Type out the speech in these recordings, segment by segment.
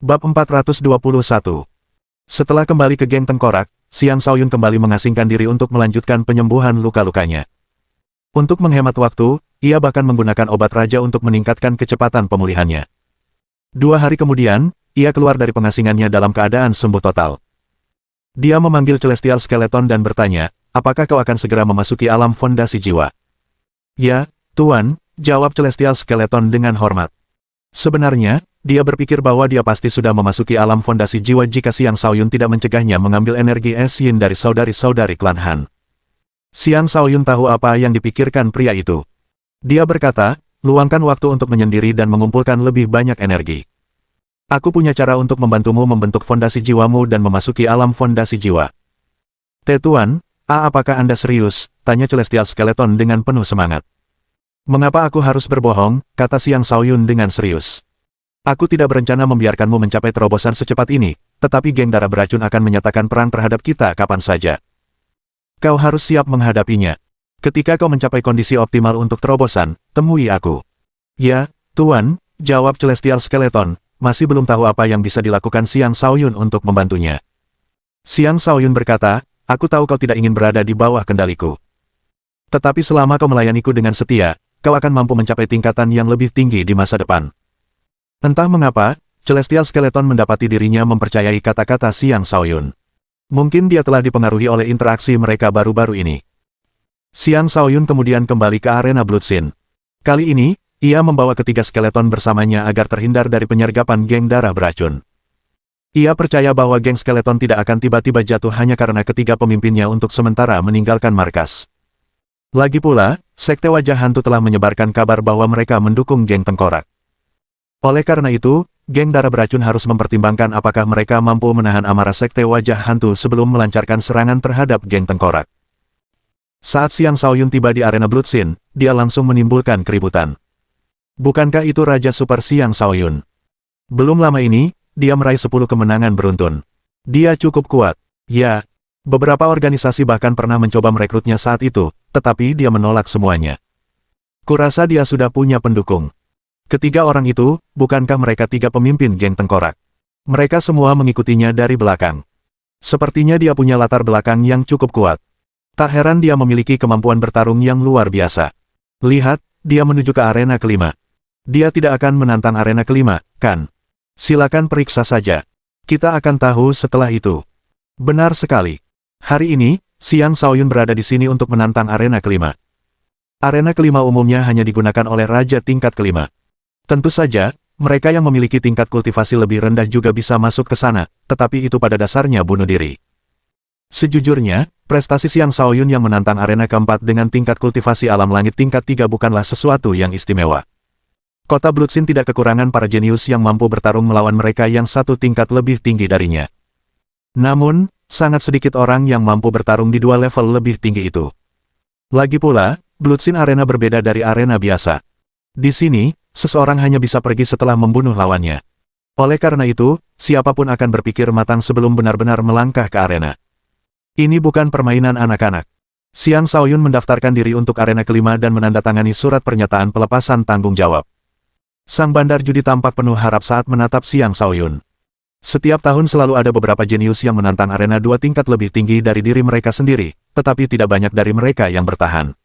Bab 421. Setelah kembali ke geng tengkorak, Xiang Shaoyun kembali mengasingkan diri untuk melanjutkan penyembuhan luka-lukanya. Untuk menghemat waktu, ia bahkan menggunakan obat raja untuk meningkatkan kecepatan pemulihannya. 2 hari kemudian, ia keluar dari pengasingannya dalam keadaan sembuh total. Dia memanggil Celestial Skeleton dan bertanya, apakah kau akan segera memasuki alam fondasi jiwa? Ya, Tuan, jawab Celestial Skeleton dengan hormat. Sebenarnya, dia berpikir bahwa dia pasti sudah memasuki alam fondasi jiwa jika Xiang Shaoyun tidak mencegahnya mengambil energi es yin dari saudari-saudari klan Han. Xiang Shaoyun tahu apa yang dipikirkan pria itu. Dia berkata, luangkan waktu untuk menyendiri dan mengumpulkan lebih banyak energi. Aku punya cara untuk membantumu membentuk fondasi jiwamu dan memasuki alam fondasi jiwa. Tuan, apakah Anda serius? Tanya Celestial Skeleton dengan penuh semangat. Mengapa aku harus berbohong? Kata Xiang Shaoyun dengan serius. Aku tidak berencana membiarkanmu mencapai terobosan secepat ini, tetapi geng darah beracun akan menyatakan perang terhadap kita kapan saja. Kau harus siap menghadapinya. Ketika kau mencapai kondisi optimal untuk terobosan, temui aku. Ya, Tuan, jawab Celestial Skeleton, masih belum tahu apa yang bisa dilakukan Xiang Shaoyun untuk membantunya. Xiang Shaoyun berkata, aku tahu kau tidak ingin berada di bawah kendaliku. Tetapi selama kau melayaniku dengan setia, kau akan mampu mencapai tingkatan yang lebih tinggi di masa depan. Entah mengapa, Celestial Skeleton mendapati dirinya mempercayai kata-kata Xiang Shaoyun. Mungkin dia telah dipengaruhi oleh interaksi mereka baru-baru ini. Xiang Shaoyun kemudian kembali ke arena Bloodsin. Kali ini, ia membawa ketiga skeleton bersamanya agar terhindar dari penyergapan geng darah beracun. Ia percaya bahwa geng skeleton tidak akan tiba-tiba jatuh hanya karena ketiga pemimpinnya untuk sementara meninggalkan markas. Lagi pula, Sekte Wajah Hantu telah menyebarkan kabar bahwa mereka mendukung geng tengkorak. Oleh karena itu, geng darah beracun harus mempertimbangkan apakah mereka mampu menahan amarah Sekte Wajah Hantu sebelum melancarkan serangan terhadap geng tengkorak. Saat Xiang Shaoyun tiba di arena Bloodsin, dia langsung menimbulkan keributan. Bukankah itu Raja Super Xiang Shaoyun? Belum lama ini, dia meraih 10 kemenangan beruntun. Dia cukup kuat. Ya, beberapa organisasi bahkan pernah mencoba merekrutnya saat itu, tetapi dia menolak semuanya. Kurasa dia sudah punya pendukung. Ketiga orang itu, bukankah mereka tiga pemimpin geng tengkorak? Mereka semua mengikutinya dari belakang. Sepertinya dia punya latar belakang yang cukup kuat. Tak heran dia memiliki kemampuan bertarung yang luar biasa. Lihat, dia menuju ke arena kelima. Dia tidak akan menantang arena kelima, kan? Silakan periksa saja. Kita akan tahu setelah itu. Benar sekali. Hari ini, Xiang Shaoyun berada di sini untuk menantang arena kelima. Arena kelima umumnya hanya digunakan oleh raja tingkat kelima. Tentu saja, mereka yang memiliki tingkat kultivasi lebih rendah juga bisa masuk ke sana, tetapi itu pada dasarnya bunuh diri. Sejujurnya, prestasi Xiang Shaoyun yang menantang arena keempat dengan tingkat kultivasi alam langit tingkat 3 bukanlah sesuatu yang istimewa. Kota Bloodsin tidak kekurangan para jenius yang mampu bertarung melawan mereka yang satu tingkat lebih tinggi darinya. Namun, sangat sedikit orang yang mampu bertarung di 2 level lebih tinggi itu. Lagi pula, Bloodsin Arena berbeda dari arena biasa. Di sini, seseorang hanya bisa pergi setelah membunuh lawannya. Oleh karena itu, siapapun akan berpikir matang sebelum benar-benar melangkah ke arena. Ini bukan permainan anak-anak. Xiang Shaoyun mendaftarkan diri untuk arena kelima dan menandatangani surat pernyataan pelepasan tanggung jawab. Sang bandar judi tampak penuh harap saat menatap Xiang Shaoyun. Setiap tahun selalu ada beberapa jenius yang menantang arena 2 tingkat lebih tinggi dari diri mereka sendiri, tetapi tidak banyak dari mereka yang bertahan.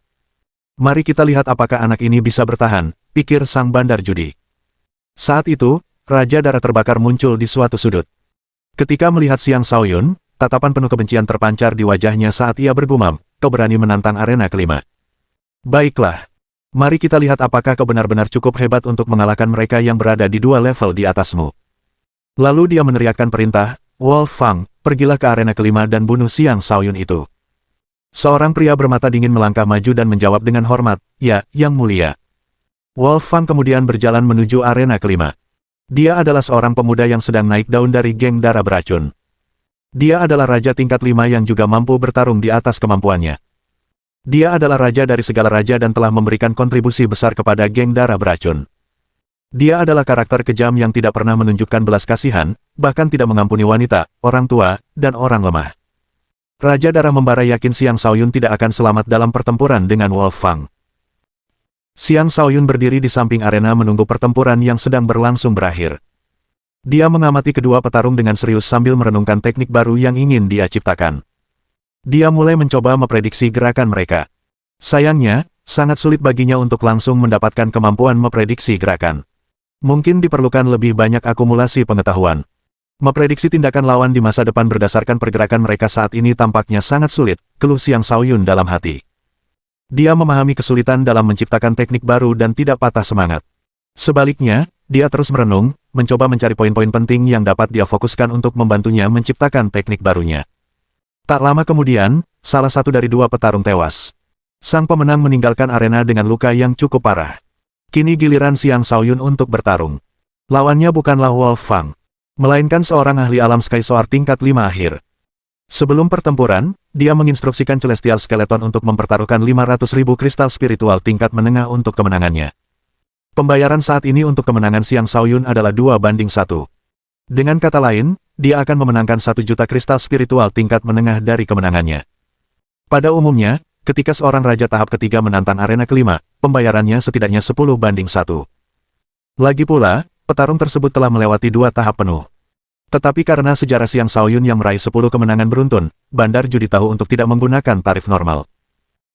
Mari kita lihat apakah anak ini bisa bertahan, pikir sang bandar judi. Saat itu, Raja Darah Terbakar muncul di suatu sudut. Ketika melihat Xiang Shaoyun, tatapan penuh kebencian terpancar di wajahnya saat ia bergumam, kau berani menantang arena kelima. Baiklah. Mari kita lihat apakah kau benar-benar cukup hebat untuk mengalahkan mereka yang berada di 2 level di atasmu. Lalu dia meneriakkan perintah, Wolf Fang, pergilah ke arena kelima dan bunuh Xiang Shaoyun itu. Seorang pria bermata dingin melangkah maju dan menjawab dengan hormat, ya, yang mulia. Wolf Fang kemudian berjalan menuju arena kelima. Dia adalah seorang pemuda yang sedang naik daun dari geng darah beracun. Dia adalah raja tingkat 5 yang juga mampu bertarung di atas kemampuannya. Dia adalah raja dari segala raja dan telah memberikan kontribusi besar kepada geng darah beracun. Dia adalah karakter kejam yang tidak pernah menunjukkan belas kasihan, bahkan tidak mengampuni wanita, orang tua, dan orang lemah. Raja Darah Membara yakin Xiang Shaoyun tidak akan selamat dalam pertempuran dengan Wolf Fang. Xiang Shaoyun berdiri di samping arena menunggu pertempuran yang sedang berlangsung berakhir. Dia mengamati kedua petarung dengan serius sambil merenungkan teknik baru yang ingin dia ciptakan. Dia mulai mencoba memprediksi gerakan mereka. Sayangnya, sangat sulit baginya untuk langsung mendapatkan kemampuan memprediksi gerakan. Mungkin diperlukan lebih banyak akumulasi pengetahuan. Memprediksi tindakan lawan di masa depan berdasarkan pergerakan mereka saat ini tampaknya sangat sulit, keluh Xiang Shaoyun dalam hati. Dia memahami kesulitan dalam menciptakan teknik baru dan tidak patah semangat. Sebaliknya, dia terus merenung, mencoba mencari poin-poin penting yang dapat dia fokuskan untuk membantunya menciptakan teknik barunya. Tak lama kemudian, salah satu dari dua petarung tewas. Sang pemenang meninggalkan arena dengan luka yang cukup parah. Kini giliran Xiang Shaoyun untuk bertarung. Lawannya bukanlah Wolf Fang, melainkan seorang ahli alam Sky Sword tingkat 5 akhir. Sebelum pertempuran, dia menginstruksikan Celestial Skeleton untuk mempertaruhkan 500.000 kristal spiritual tingkat menengah untuk kemenangannya. Pembayaran saat ini untuk kemenangan Xiang Shaoyun adalah 2:1. Dengan kata lain, dia akan memenangkan 1 juta kristal spiritual tingkat menengah dari kemenangannya. Pada umumnya, ketika seorang raja tahap ketiga menantang arena kelima, pembayarannya setidaknya 10:1. Lagi pula, petarung tersebut telah melewati 2 tahap penuh. Tetapi karena sejarah Xiang Shaoyun yang meraih 10 kemenangan beruntun, bandar judi tahu untuk tidak menggunakan tarif normal.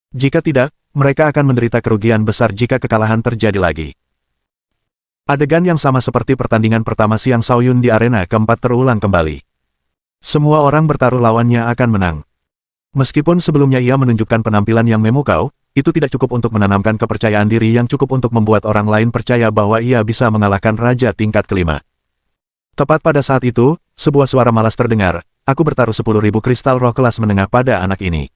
Jika tidak, mereka akan menderita kerugian besar jika kekalahan terjadi lagi. Adegan yang sama seperti pertandingan pertama Xiang Shaoyun di arena keempat terulang kembali. Semua orang bertaruh lawannya akan menang. Meskipun sebelumnya ia menunjukkan penampilan yang memukau, itu tidak cukup untuk menanamkan kepercayaan diri yang cukup untuk membuat orang lain percaya bahwa ia bisa mengalahkan raja tingkat kelima. Tepat pada saat itu, sebuah suara malas terdengar, aku bertaruh 10.000 kristal roh kelas menengah pada anak ini.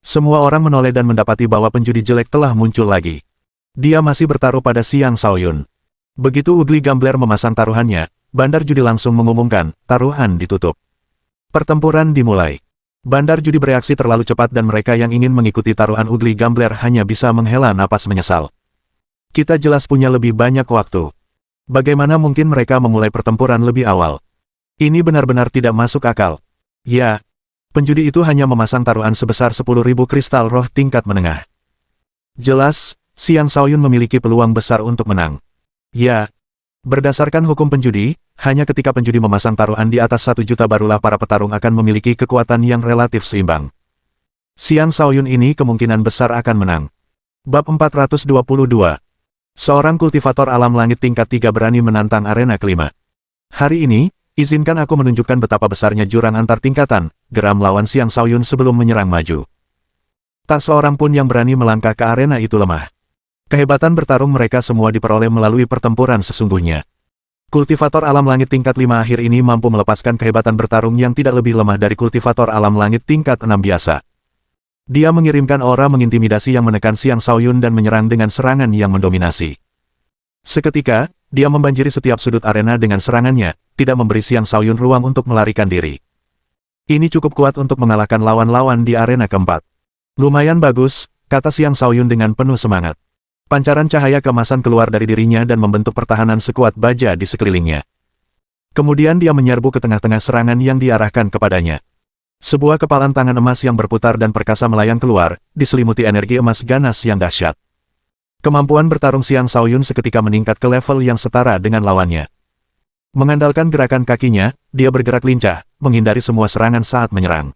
Semua orang menoleh dan mendapati bahwa penjudi jelek telah muncul lagi. Dia masih bertaruh pada Xiang Shaoyun. Begitu Ugly Gambler memasang taruhannya, bandar judi langsung mengumumkan, taruhan ditutup. Pertempuran dimulai. Bandar judi bereaksi terlalu cepat dan mereka yang ingin mengikuti taruhan Ugly Gambler hanya bisa menghela napas menyesal. Kita jelas punya lebih banyak waktu. Bagaimana mungkin mereka memulai pertempuran lebih awal? Ini benar-benar tidak masuk akal. Ya, penjudi itu hanya memasang taruhan sebesar 10.000 kristal roh tingkat menengah. Jelas, Xiang Shaoyun memiliki peluang besar untuk menang. Ya, berdasarkan hukum penjudi, hanya ketika penjudi memasang taruhan di atas 1 juta barulah para petarung akan memiliki kekuatan yang relatif seimbang. Xiang Shaoyun ini kemungkinan besar akan menang. Bab 422. Seorang kultivator alam langit tingkat 3 berani menantang arena kelima. Hari ini, izinkan aku menunjukkan betapa besarnya jurang antar tingkatan, geram lawan Xiang Shaoyun sebelum menyerang maju. Tak seorang pun yang berani melangkah ke arena itu lemah. Kehebatan bertarung mereka semua diperoleh melalui pertempuran sesungguhnya. Kultivator alam langit tingkat 5 akhir ini mampu melepaskan kehebatan bertarung yang tidak lebih lemah dari kultivator alam langit tingkat 6 biasa. Dia mengirimkan aura mengintimidasi yang menekan Xiang Shaoyun dan menyerang dengan serangan yang mendominasi. Seketika, dia membanjiri setiap sudut arena dengan serangannya, tidak memberi Xiang Shaoyun ruang untuk melarikan diri. Ini cukup kuat untuk mengalahkan lawan-lawan di arena keempat. Lumayan bagus, kata Xiang Shaoyun dengan penuh semangat. Pancaran cahaya keemasan keluar dari dirinya dan membentuk pertahanan sekuat baja di sekelilingnya. Kemudian dia menyerbu ke tengah-tengah serangan yang diarahkan kepadanya. Sebuah kepalan tangan emas yang berputar dan perkasa melayang keluar, diselimuti energi emas ganas yang dahsyat. Kemampuan bertarung Xiang Shaoyun seketika meningkat ke level yang setara dengan lawannya. Mengandalkan gerakan kakinya, dia bergerak lincah, menghindari semua serangan saat menyerang.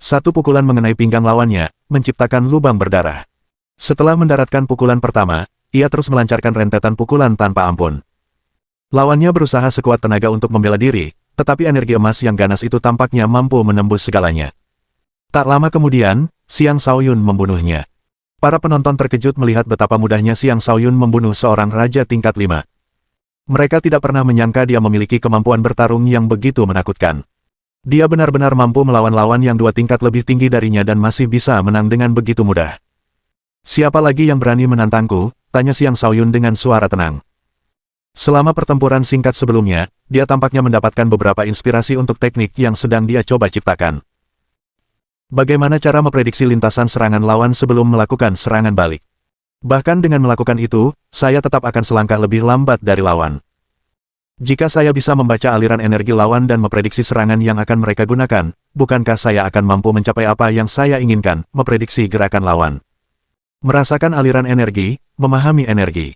Satu pukulan mengenai pinggang lawannya, menciptakan lubang berdarah. Setelah mendaratkan pukulan pertama, ia terus melancarkan rentetan pukulan tanpa ampun. Lawannya berusaha sekuat tenaga untuk membela diri, tetapi energi emas yang ganas itu tampaknya mampu menembus segalanya. Tak lama kemudian, Xiang Shaoyun membunuhnya. Para penonton terkejut melihat betapa mudahnya Xiang Shaoyun membunuh seorang raja tingkat 5. Mereka tidak pernah menyangka dia memiliki kemampuan bertarung yang begitu menakutkan. Dia benar-benar mampu melawan lawan yang 2 tingkat lebih tinggi darinya dan masih bisa menang dengan begitu mudah. Siapa lagi yang berani menantangku? Tanya Xiang Shaoyun dengan suara tenang. Selama pertempuran singkat sebelumnya, dia tampaknya mendapatkan beberapa inspirasi untuk teknik yang sedang dia coba ciptakan. Bagaimana cara memprediksi lintasan serangan lawan sebelum melakukan serangan balik? Bahkan dengan melakukan itu, saya tetap akan selangkah lebih lambat dari lawan. Jika saya bisa membaca aliran energi lawan dan memprediksi serangan yang akan mereka gunakan, bukankah saya akan mampu mencapai apa yang saya inginkan, memprediksi gerakan lawan? Merasakan aliran energi, memahami energi.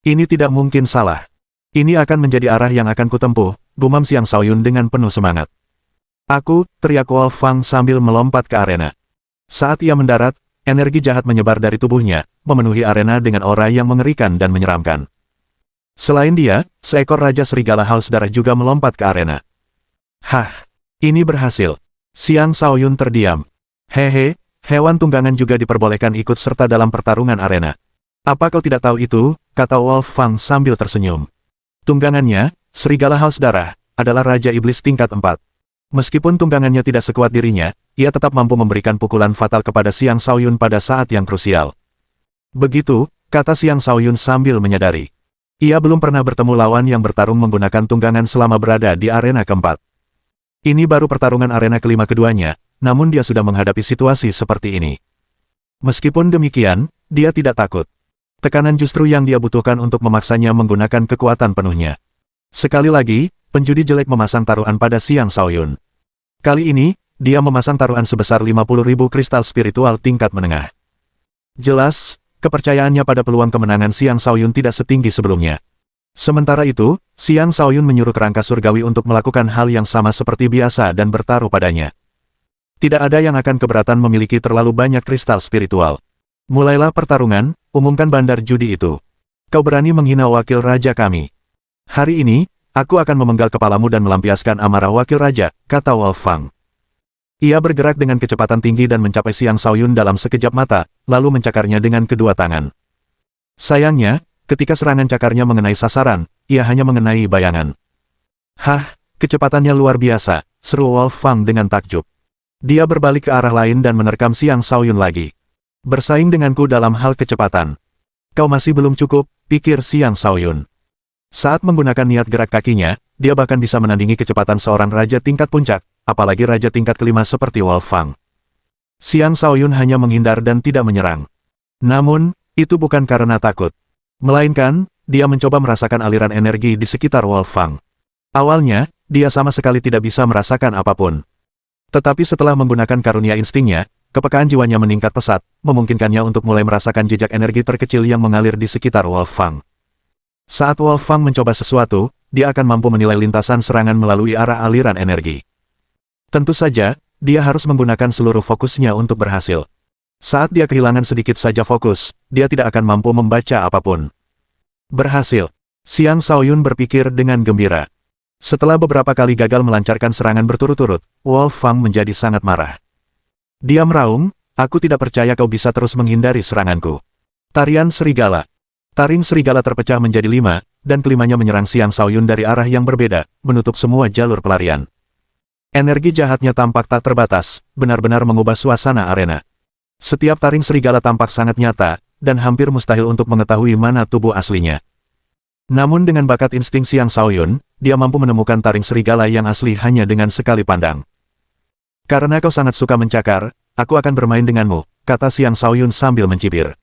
Ini tidak mungkin salah. Ini akan menjadi arah yang akan kutempuh, gumam Xiang Shaoyun dengan penuh semangat. Aku, teriak Wolf Fang sambil melompat ke arena. Saat ia mendarat, energi jahat menyebar dari tubuhnya, memenuhi arena dengan aura yang mengerikan dan menyeramkan. Selain dia, seekor Raja Serigala Haus Darah juga melompat ke arena. Hah, ini berhasil. Xiang Shaoyun terdiam. Hehe, hewan tunggangan juga diperbolehkan ikut serta dalam pertarungan arena. Apa kau tidak tahu itu? Kata Wolf Fang sambil tersenyum. Tunggangannya, Serigala Haus Darah, adalah Raja Iblis tingkat 4. Meskipun tunggangannya tidak sekuat dirinya, ia tetap mampu memberikan pukulan fatal kepada Xiang Shaoyun pada saat yang krusial. Begitu, kata Xiang Shaoyun sambil menyadari. Ia belum pernah bertemu lawan yang bertarung menggunakan tunggangan selama berada di arena keempat. Ini baru pertarungan arena kelima keduanya, namun dia sudah menghadapi situasi seperti ini. Meskipun demikian, dia tidak takut. Tekanan justru yang dia butuhkan untuk memaksanya menggunakan kekuatan penuhnya. Sekali lagi, penjudi jelek memasang taruhan pada Xiang Shaoyun. Kali ini, dia memasang taruhan sebesar 50.000 kristal spiritual tingkat menengah. Jelas, kepercayaannya pada peluang kemenangan Xiang Shaoyun tidak setinggi sebelumnya. Sementara itu, Xiang Shaoyun menyuruh kerangka surgawi untuk melakukan hal yang sama seperti biasa dan bertaruh padanya. Tidak ada yang akan keberatan memiliki terlalu banyak kristal spiritual. Mulailah pertarungan, umumkan bandar judi itu. Kau berani menghina wakil raja kami. Hari ini, aku akan memenggal kepalamu dan melampiaskan amarah wakil raja, kata Wolf Fang. Ia bergerak dengan kecepatan tinggi dan mencapai Xiang Shaoyun dalam sekejap mata, lalu mencakarnya dengan kedua tangan. Sayangnya, ketika serangan cakarnya mengenai sasaran, ia hanya mengenai bayangan. Hah, kecepatannya luar biasa, seru Wolf Fang dengan takjub. Dia berbalik ke arah lain dan menerkam Xiang Shaoyun lagi. Bersaing denganku dalam hal kecepatan. Kau masih belum cukup, pikir Xiang Shaoyun. Saat menggunakan niat gerak kakinya, dia bahkan bisa menandingi kecepatan seorang raja tingkat puncak, apalagi raja tingkat kelima seperti Wolf Fang. Xiang Shaoyun hanya menghindar dan tidak menyerang. Namun, itu bukan karena takut. Melainkan, dia mencoba merasakan aliran energi di sekitar Wolf Fang. Awalnya, dia sama sekali tidak bisa merasakan apapun. Tetapi setelah menggunakan karunia instingnya, kepekaan jiwanya meningkat pesat, memungkinkannya untuk mulai merasakan jejak energi terkecil yang mengalir di sekitar Wolf Fang. Saat Wolf Fang mencoba sesuatu, dia akan mampu menilai lintasan serangan melalui arah aliran energi. Tentu saja, dia harus menggunakan seluruh fokusnya untuk berhasil. Saat dia kehilangan sedikit saja fokus, dia tidak akan mampu membaca apapun. Berhasil. Xiang Shaoyun berpikir dengan gembira. Setelah beberapa kali gagal melancarkan serangan berturut-turut, Wolf Fang menjadi sangat marah. Dia meraung, aku tidak percaya kau bisa terus menghindari seranganku. Tarian Serigala. Taring Serigala terpecah menjadi 5, dan kelimanya menyerang Xiang Shaoyun dari arah yang berbeda, menutup semua jalur pelarian. Energi jahatnya tampak tak terbatas, benar-benar mengubah suasana arena. Setiap taring serigala tampak sangat nyata, dan hampir mustahil untuk mengetahui mana tubuh aslinya. Namun dengan bakat insting Xiang Shaoyun, dia mampu menemukan taring serigala yang asli hanya dengan sekali pandang. Karena kau sangat suka mencakar, aku akan bermain denganmu, kata Xiang Shaoyun sambil mencibir.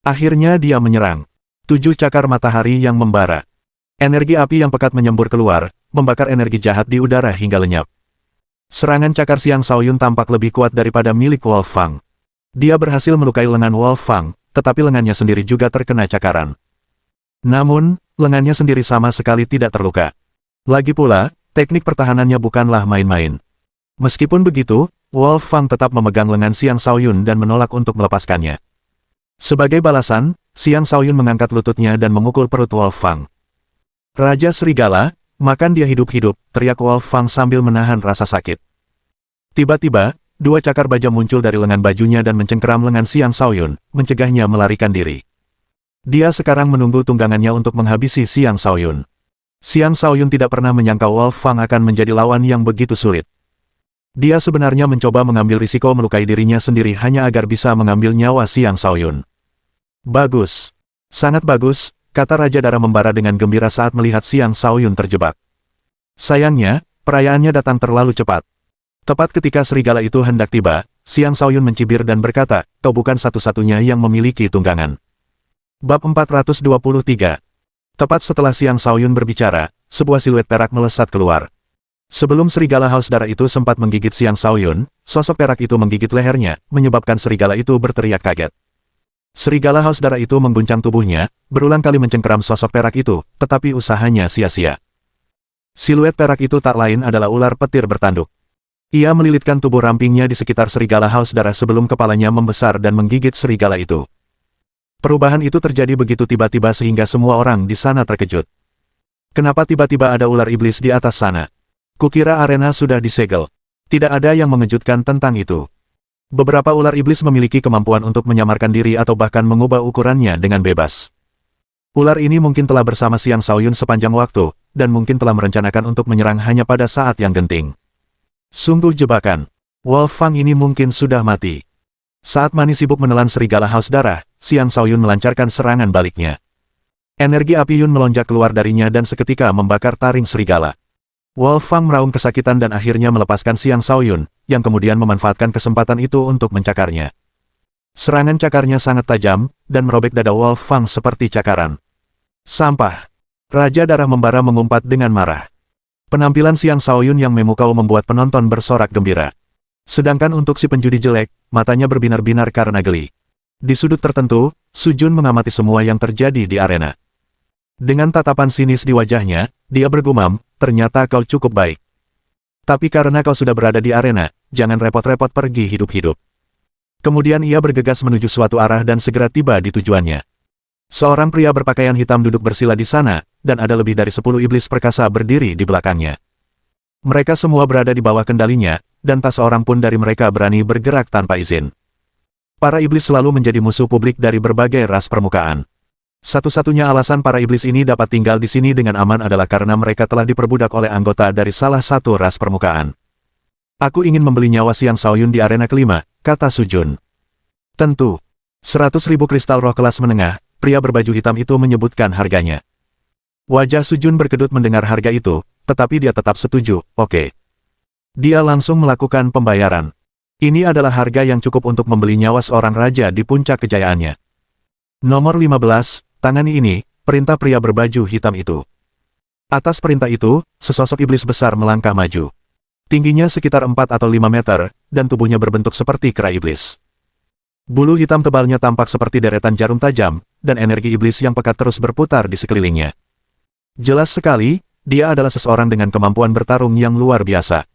Akhirnya dia menyerang. 7 cakar matahari yang membara. Energi api yang pekat menyembur keluar, membakar energi jahat di udara hingga lenyap. Serangan cakar Xiang Shaoyun tampak lebih kuat daripada milik Wolf Fang. Dia berhasil melukai lengan Wolf Fang, tetapi lengannya sendiri juga terkena cakaran. Namun, lengannya sendiri sama sekali tidak terluka. Lagi pula, teknik pertahanannya bukanlah main-main. Meskipun begitu, Wolf Fang tetap memegang lengan Xiang Shaoyun dan menolak untuk melepaskannya. Sebagai balasan, Xiang Shaoyun mengangkat lututnya dan memukul perut Wolf Fang. Raja Serigala, makan dia hidup-hidup, teriak Wolf Fang sambil menahan rasa sakit. Tiba-tiba, 2 cakar baja muncul dari lengan bajunya dan mencengkeram lengan Xiang Shaoyun, mencegahnya melarikan diri. Dia sekarang menunggu tunggangannya untuk menghabisi Xiang Shaoyun. Xiang Shaoyun tidak pernah menyangka Wolf Fang akan menjadi lawan yang begitu sulit. Dia sebenarnya mencoba mengambil risiko melukai dirinya sendiri hanya agar bisa mengambil nyawa Xiang Shaoyun. Bagus. Sangat bagus, kata Raja Dara membara dengan gembira saat melihat Xiang Shaoyun terjebak. Sayangnya, perayaannya datang terlalu cepat. Tepat ketika serigala itu hendak tiba, Xiang Shaoyun mencibir dan berkata, kau bukan satu-satunya yang memiliki tunggangan. Bab 423. Tepat setelah Xiang Shaoyun berbicara, sebuah siluet perak melesat keluar. Sebelum serigala haus darah itu sempat menggigit Xiang Shaoyun, sosok perak itu menggigit lehernya, menyebabkan serigala itu berteriak kaget. Serigala haus darah itu mengguncang tubuhnya, berulang kali mencengkeram sosok perak itu, tetapi usahanya sia-sia. Siluet perak itu tak lain adalah ular petir bertanduk. Ia melilitkan tubuh rampingnya di sekitar serigala haus darah sebelum kepalanya membesar dan menggigit serigala itu. Perubahan itu terjadi begitu tiba-tiba sehingga semua orang di sana terkejut. Kenapa tiba-tiba ada ular iblis di atas sana? Kukira arena sudah disegel. Tidak ada yang mengejutkan tentang itu. Beberapa ular iblis memiliki kemampuan untuk menyamarkan diri atau bahkan mengubah ukurannya dengan bebas. Ular ini mungkin telah bersama Xiang Shaoyun sepanjang waktu, dan mungkin telah merencanakan untuk menyerang hanya pada saat yang genting. Sungguh jebakan. Wolf Fang ini mungkin sudah mati. Saat Mani sibuk menelan serigala haus darah, Xiang Shaoyun melancarkan serangan baliknya. Energi api Yun melonjak keluar darinya dan seketika membakar taring serigala. Wolf Fang meraung kesakitan dan akhirnya melepaskan Xiang Shaoyun, yang kemudian memanfaatkan kesempatan itu untuk mencakarnya. Serangan cakarnya sangat tajam, dan merobek dada Wolf Fang seperti cakaran. Sampah. Raja Darah Membara mengumpat dengan marah. Penampilan Xiang Shaoyun yang memukau membuat penonton bersorak gembira. Sedangkan untuk si penjudi jelek, matanya berbinar-binar karena geli. Di sudut tertentu, Su Jun mengamati semua yang terjadi di arena. Dengan tatapan sinis di wajahnya, dia bergumam, ternyata kau cukup baik. Tapi karena kau sudah berada di arena, jangan repot-repot pergi hidup-hidup. Kemudian ia bergegas menuju suatu arah dan segera tiba di tujuannya. Seorang pria berpakaian hitam duduk bersila di sana, dan ada lebih dari 10 iblis perkasa berdiri di belakangnya. Mereka semua berada di bawah kendalinya, dan tak seorang pun dari mereka berani bergerak tanpa izin. Para iblis selalu menjadi musuh publik dari berbagai ras permukaan. Satu-satunya alasan para iblis ini dapat tinggal di sini dengan aman adalah karena mereka telah diperbudak oleh anggota dari salah satu ras permukaan. Aku ingin membeli nyawa Xiang Shaoyun di arena kelima, kata Su Jun. Tentu. 100.000 kristal roh kelas menengah, pria berbaju hitam itu menyebutkan harganya. Wajah Su Jun berkedut mendengar harga itu, tetapi dia tetap setuju, oke. Dia langsung melakukan pembayaran. Ini adalah harga yang cukup untuk membeli nyawa seorang raja di puncak kejayaannya. Nomor 15, tangani ini, perintah pria berbaju hitam itu. Atas perintah itu, sesosok iblis besar melangkah maju. Tingginya sekitar 4 atau 5 meter, dan tubuhnya berbentuk seperti kera iblis. Bulu hitam tebalnya tampak seperti deretan jarum tajam, dan energi iblis yang pekat terus berputar di sekelilingnya. Jelas sekali, dia adalah seseorang dengan kemampuan bertarung yang luar biasa.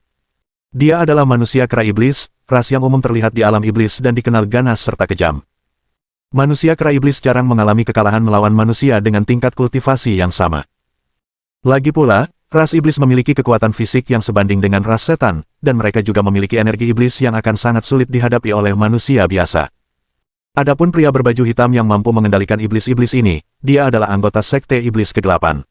Dia adalah manusia kera iblis, ras yang umum terlihat di alam iblis dan dikenal ganas serta kejam. Manusia kera iblis jarang mengalami kekalahan melawan manusia dengan tingkat kultivasi yang sama. Lagi pula, ras iblis memiliki kekuatan fisik yang sebanding dengan ras setan, dan mereka juga memiliki energi iblis yang akan sangat sulit dihadapi oleh manusia biasa. Adapun pria berbaju hitam yang mampu mengendalikan iblis-iblis ini, dia adalah anggota Sekte Iblis Kegelapan.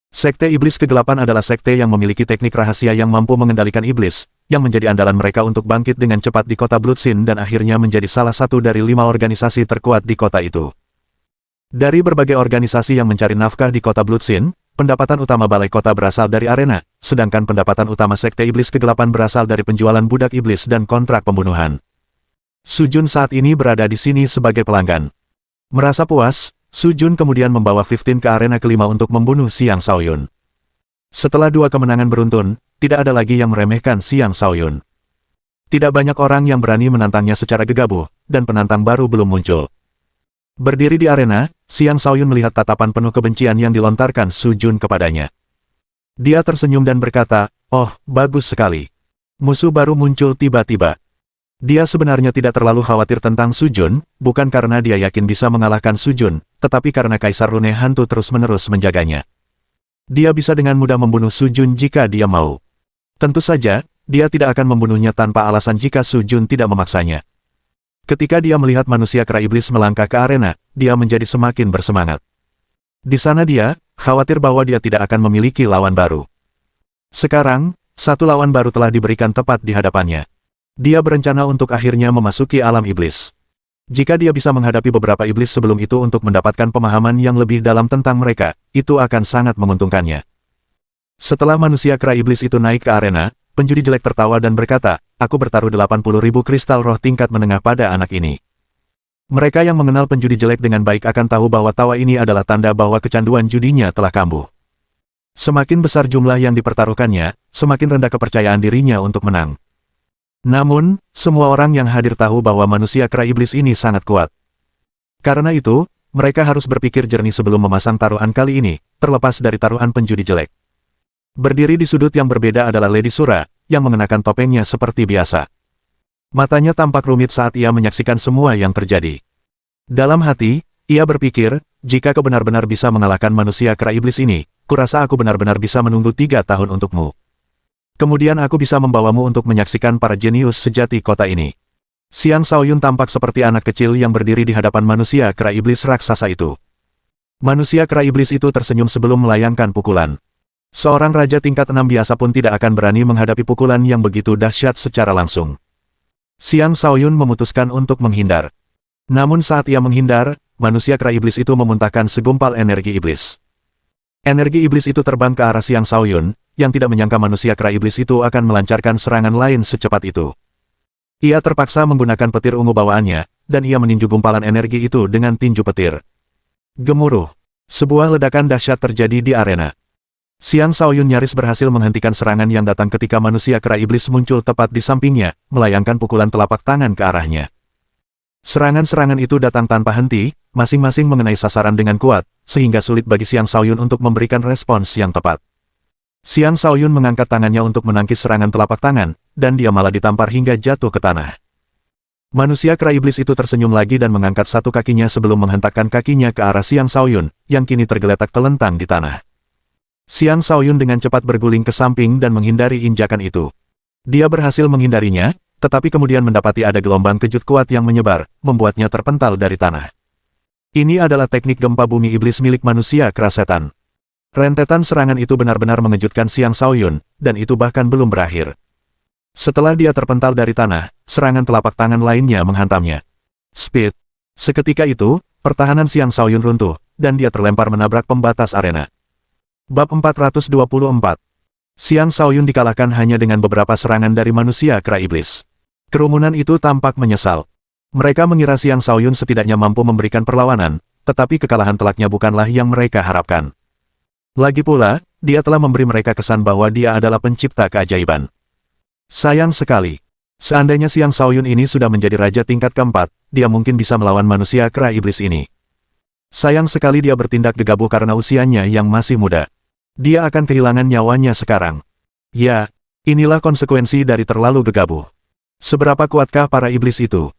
Sekte Iblis Kegelapan adalah sekte yang memiliki teknik rahasia yang mampu mengendalikan iblis, yang menjadi andalan mereka untuk bangkit dengan cepat di kota Bloodsin dan akhirnya menjadi salah satu dari 5 organisasi terkuat di kota itu. Dari berbagai organisasi yang mencari nafkah di kota Bloodsin, pendapatan utama balai kota berasal dari arena, sedangkan pendapatan utama Sekte Iblis Kegelapan berasal dari penjualan budak iblis dan kontrak pembunuhan. Su Jun saat ini berada di sini sebagai pelanggan. Merasa puas, Su Jun kemudian membawa 15 ke arena kelima untuk membunuh Xiang Shaoyun. Setelah 2 kemenangan beruntun, tidak ada lagi yang meremehkan Xiang Shaoyun. Tidak banyak orang yang berani menantangnya secara gegabah, dan penantang baru belum muncul. Berdiri di arena, Xiang Shaoyun melihat tatapan penuh kebencian yang dilontarkan Su Jun kepadanya. Dia tersenyum dan berkata, "Oh, bagus sekali. Musuh baru muncul tiba-tiba." Dia sebenarnya tidak terlalu khawatir tentang Su Jun, bukan karena dia yakin bisa mengalahkan Su Jun, tetapi karena Kaisar Rune Hantu terus-menerus menjaganya. Dia bisa dengan mudah membunuh Su Jun jika dia mau. Tentu saja, dia tidak akan membunuhnya tanpa alasan jika Su Jun tidak memaksanya. Ketika dia melihat manusia kera iblis melangkah ke arena, dia menjadi semakin bersemangat. Di sana dia, khawatir bahwa dia tidak akan memiliki lawan baru. Sekarang, satu lawan baru telah diberikan tepat di hadapannya. Dia berencana untuk akhirnya memasuki alam iblis. Jika dia bisa menghadapi beberapa iblis sebelum itu untuk mendapatkan pemahaman yang lebih dalam tentang mereka, itu akan sangat menguntungkannya. Setelah manusia kera iblis itu naik ke arena, penjudi jelek tertawa dan berkata, "Aku bertaruh 80.000 kristal roh tingkat menengah pada anak ini." Mereka yang mengenal penjudi jelek dengan baik akan tahu bahwa tawa ini adalah tanda bahwa kecanduan judinya telah kambuh. Semakin besar jumlah yang dipertaruhkannya, semakin rendah kepercayaan dirinya untuk menang. Namun, semua orang yang hadir tahu bahwa manusia kera iblis ini sangat kuat. Karena itu, mereka harus berpikir jernih sebelum memasang taruhan kali ini, terlepas dari taruhan penjudi jelek. Berdiri di sudut yang berbeda adalah Lady Sura, yang mengenakan topengnya seperti biasa. Matanya tampak rumit saat ia menyaksikan semua yang terjadi. Dalam hati, ia berpikir, jika kau benar-benar bisa mengalahkan manusia kera iblis ini, kurasa aku benar-benar bisa menunggu 3 tahun untukmu. Kemudian aku bisa membawamu untuk menyaksikan para jenius sejati kota ini. Xiang Shaoyun tampak seperti anak kecil yang berdiri di hadapan manusia kera iblis raksasa itu. Manusia kera iblis itu tersenyum sebelum melayangkan pukulan. Seorang raja tingkat 6 biasa pun tidak akan berani menghadapi pukulan yang begitu dahsyat secara langsung. Xiang Shaoyun memutuskan untuk menghindar. Namun saat ia menghindar, manusia kera iblis itu memuntahkan segumpal energi iblis. Energi iblis itu terbang ke arah Xiang Shaoyun, yang tidak menyangka manusia kera iblis itu akan melancarkan serangan lain secepat itu. Ia terpaksa menggunakan petir ungu bawaannya, dan ia meninju gumpalan energi itu dengan tinju petir. Gemuruh. Sebuah ledakan dahsyat terjadi di arena. Xiang Shaoyun nyaris berhasil menghentikan serangan yang datang ketika manusia kera iblis muncul tepat di sampingnya, melayangkan pukulan telapak tangan ke arahnya. Serangan-serangan itu datang tanpa henti, masing-masing mengenai sasaran dengan kuat, sehingga sulit bagi Xiang Shaoyun untuk memberikan respons yang tepat. Xiang Shaoyun mengangkat tangannya untuk menangkis serangan telapak tangan, dan dia malah ditampar hingga jatuh ke tanah. Manusia kera iblis itu tersenyum lagi dan mengangkat satu kakinya sebelum menghentakkan kakinya ke arah Xiang Shaoyun, yang kini tergeletak telentang di tanah. Xiang Shaoyun dengan cepat berguling ke samping dan menghindari injakan itu. Dia berhasil menghindarinya, tetapi kemudian mendapati ada gelombang kejut kuat yang menyebar, membuatnya terpental dari tanah. Ini adalah teknik gempa bumi iblis milik manusia kera setan. Rentetan serangan itu benar-benar mengejutkan Xiang Shaoyun, dan itu bahkan belum berakhir. Setelah dia terpental dari tanah, serangan telapak tangan lainnya menghantamnya. Speed. Seketika itu, pertahanan Xiang Shaoyun runtuh, dan dia terlempar menabrak pembatas arena. Bab 424. Xiang Shaoyun dikalahkan hanya dengan beberapa serangan dari manusia kera iblis. Kerumunan itu tampak menyesal. Mereka mengira Xiang Shaoyun setidaknya mampu memberikan perlawanan, tetapi kekalahan telaknya bukanlah yang mereka harapkan. Lagi pula, dia telah memberi mereka kesan bahwa dia adalah pencipta keajaiban. Sayang sekali. Seandainya Xiang Shaoyun ini sudah menjadi raja tingkat keempat, dia mungkin bisa melawan manusia kera iblis ini. Sayang sekali dia bertindak gegabah karena usianya yang masih muda. Dia akan kehilangan nyawanya sekarang. Ya, inilah konsekuensi dari terlalu gegabah. Seberapa kuatkah para iblis itu?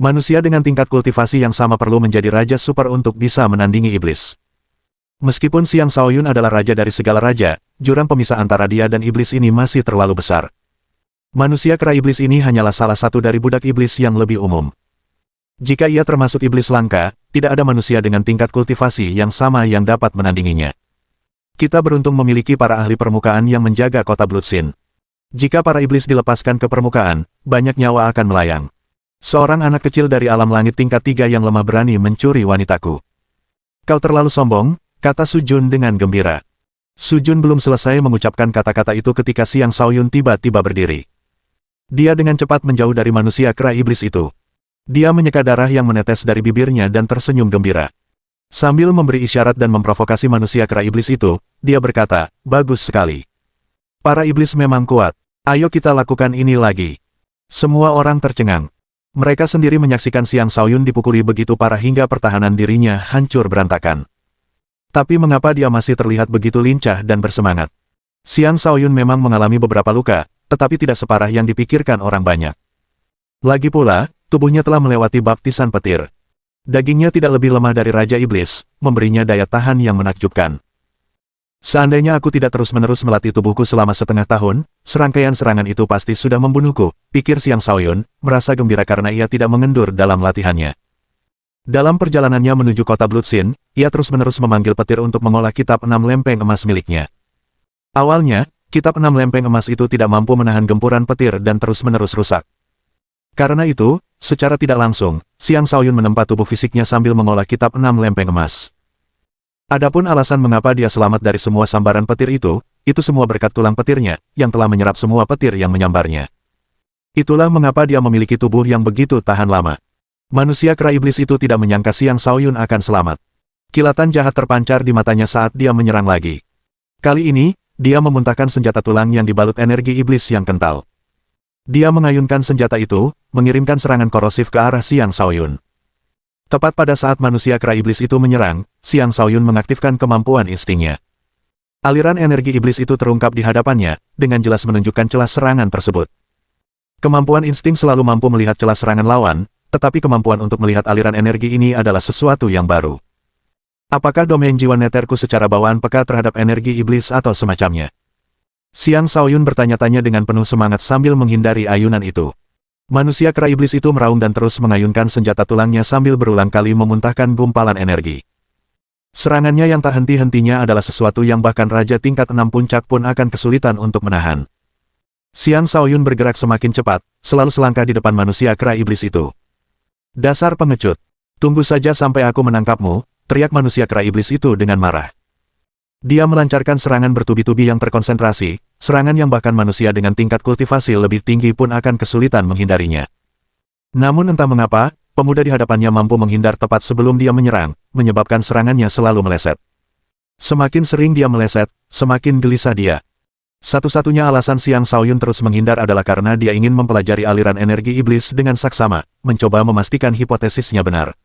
Manusia dengan tingkat kultivasi yang sama perlu menjadi raja super untuk bisa menandingi iblis. Meskipun Xiang Shaoyun adalah raja dari segala raja, jurang pemisah antara dia dan iblis ini masih terlalu besar. Manusia kera iblis ini hanyalah salah satu dari budak iblis yang lebih umum. Jika ia termasuk iblis langka, tidak ada manusia dengan tingkat kultivasi yang sama yang dapat menandinginya. Kita beruntung memiliki para ahli permukaan yang menjaga kota Bloodsin. Jika para iblis dilepaskan ke permukaan, banyak nyawa akan melayang. Seorang anak kecil dari alam langit tingkat 3 yang lemah berani mencuri wanitaku. Kau terlalu sombong, kata Sujun dengan gembira. Sujun belum selesai mengucapkan kata-kata itu ketika Xiang Shaoyun tiba-tiba berdiri. Dia dengan cepat menjauh dari manusia kera iblis itu. Dia menyeka darah yang menetes dari bibirnya dan tersenyum gembira. Sambil memberi isyarat dan memprovokasi manusia kera iblis itu, dia berkata, "Bagus sekali. Para iblis memang kuat. Ayo kita lakukan ini lagi." Semua orang tercengang. Mereka sendiri menyaksikan Xiang Shaoyun dipukuli begitu parah hingga pertahanan dirinya hancur berantakan. Tapi mengapa dia masih terlihat begitu lincah dan bersemangat? Xiang Shaoyun memang mengalami beberapa luka, tetapi tidak separah yang dipikirkan orang banyak. Lagi pula, tubuhnya telah melewati baptisan petir. Dagingnya tidak lebih lemah dari Raja Iblis, memberinya daya tahan yang menakjubkan. Seandainya aku tidak terus-menerus melatih tubuhku selama setengah tahun, serangkaian serangan itu pasti sudah membunuhku, pikir Xiang Shaoyun, merasa gembira karena ia tidak mengendur dalam latihannya. Dalam perjalanannya menuju kota Bloodsin, ia terus-menerus memanggil petir untuk mengolah kitab 6 lempeng emas miliknya. Awalnya, kitab 6 lempeng emas itu tidak mampu menahan gempuran petir dan terus-menerus rusak. Karena itu, secara tidak langsung, Xiang Shaoyun menempa tubuh fisiknya sambil mengolah kitab 6 lempeng emas. Adapun alasan mengapa dia selamat dari semua sambaran petir itu semua berkat tulang petirnya, yang telah menyerap semua petir yang menyambarnya. Itulah mengapa dia memiliki tubuh yang begitu tahan lama. Manusia kera iblis itu tidak menyangka Xiang Shaoyun akan selamat. Kilatan jahat terpancar di matanya saat dia menyerang lagi. Kali ini, dia memuntahkan senjata tulang yang dibalut energi iblis yang kental. Dia mengayunkan senjata itu, mengirimkan serangan korosif ke arah Xiang Shaoyun. Tepat pada saat manusia kera iblis itu menyerang, Xiang Shaoyun mengaktifkan kemampuan instingnya. Aliran energi iblis itu terungkap di hadapannya, dengan jelas menunjukkan celah serangan tersebut. Kemampuan insting selalu mampu melihat celah serangan lawan, tetapi kemampuan untuk melihat aliran energi ini adalah sesuatu yang baru. Apakah domain jiwa neterku secara bawaan peka terhadap energi iblis atau semacamnya? Xiang Shaoyun bertanya-tanya dengan penuh semangat sambil menghindari ayunan itu. Manusia kera iblis itu meraung dan terus mengayunkan senjata tulangnya sambil berulang kali memuntahkan gumpalan energi. Serangannya yang tak henti-hentinya adalah sesuatu yang bahkan Raja tingkat 6 puncak pun akan kesulitan untuk menahan. Xiang Shaoyun bergerak semakin cepat, selalu selangkah di depan manusia kera iblis itu. Dasar pengecut! Tunggu saja sampai aku menangkapmu, teriak manusia kera iblis itu dengan marah. Dia melancarkan serangan bertubi-tubi yang terkonsentrasi, serangan yang bahkan manusia dengan tingkat kultivasi lebih tinggi pun akan kesulitan menghindarinya. Namun entah mengapa, pemuda di hadapannya mampu menghindar tepat sebelum dia menyerang, menyebabkan serangannya selalu meleset. Semakin sering dia meleset, semakin gelisah dia. Satu-satunya alasan Xiang Shaoyun terus menghindar adalah karena dia ingin mempelajari aliran energi iblis dengan saksama, mencoba memastikan hipotesisnya benar.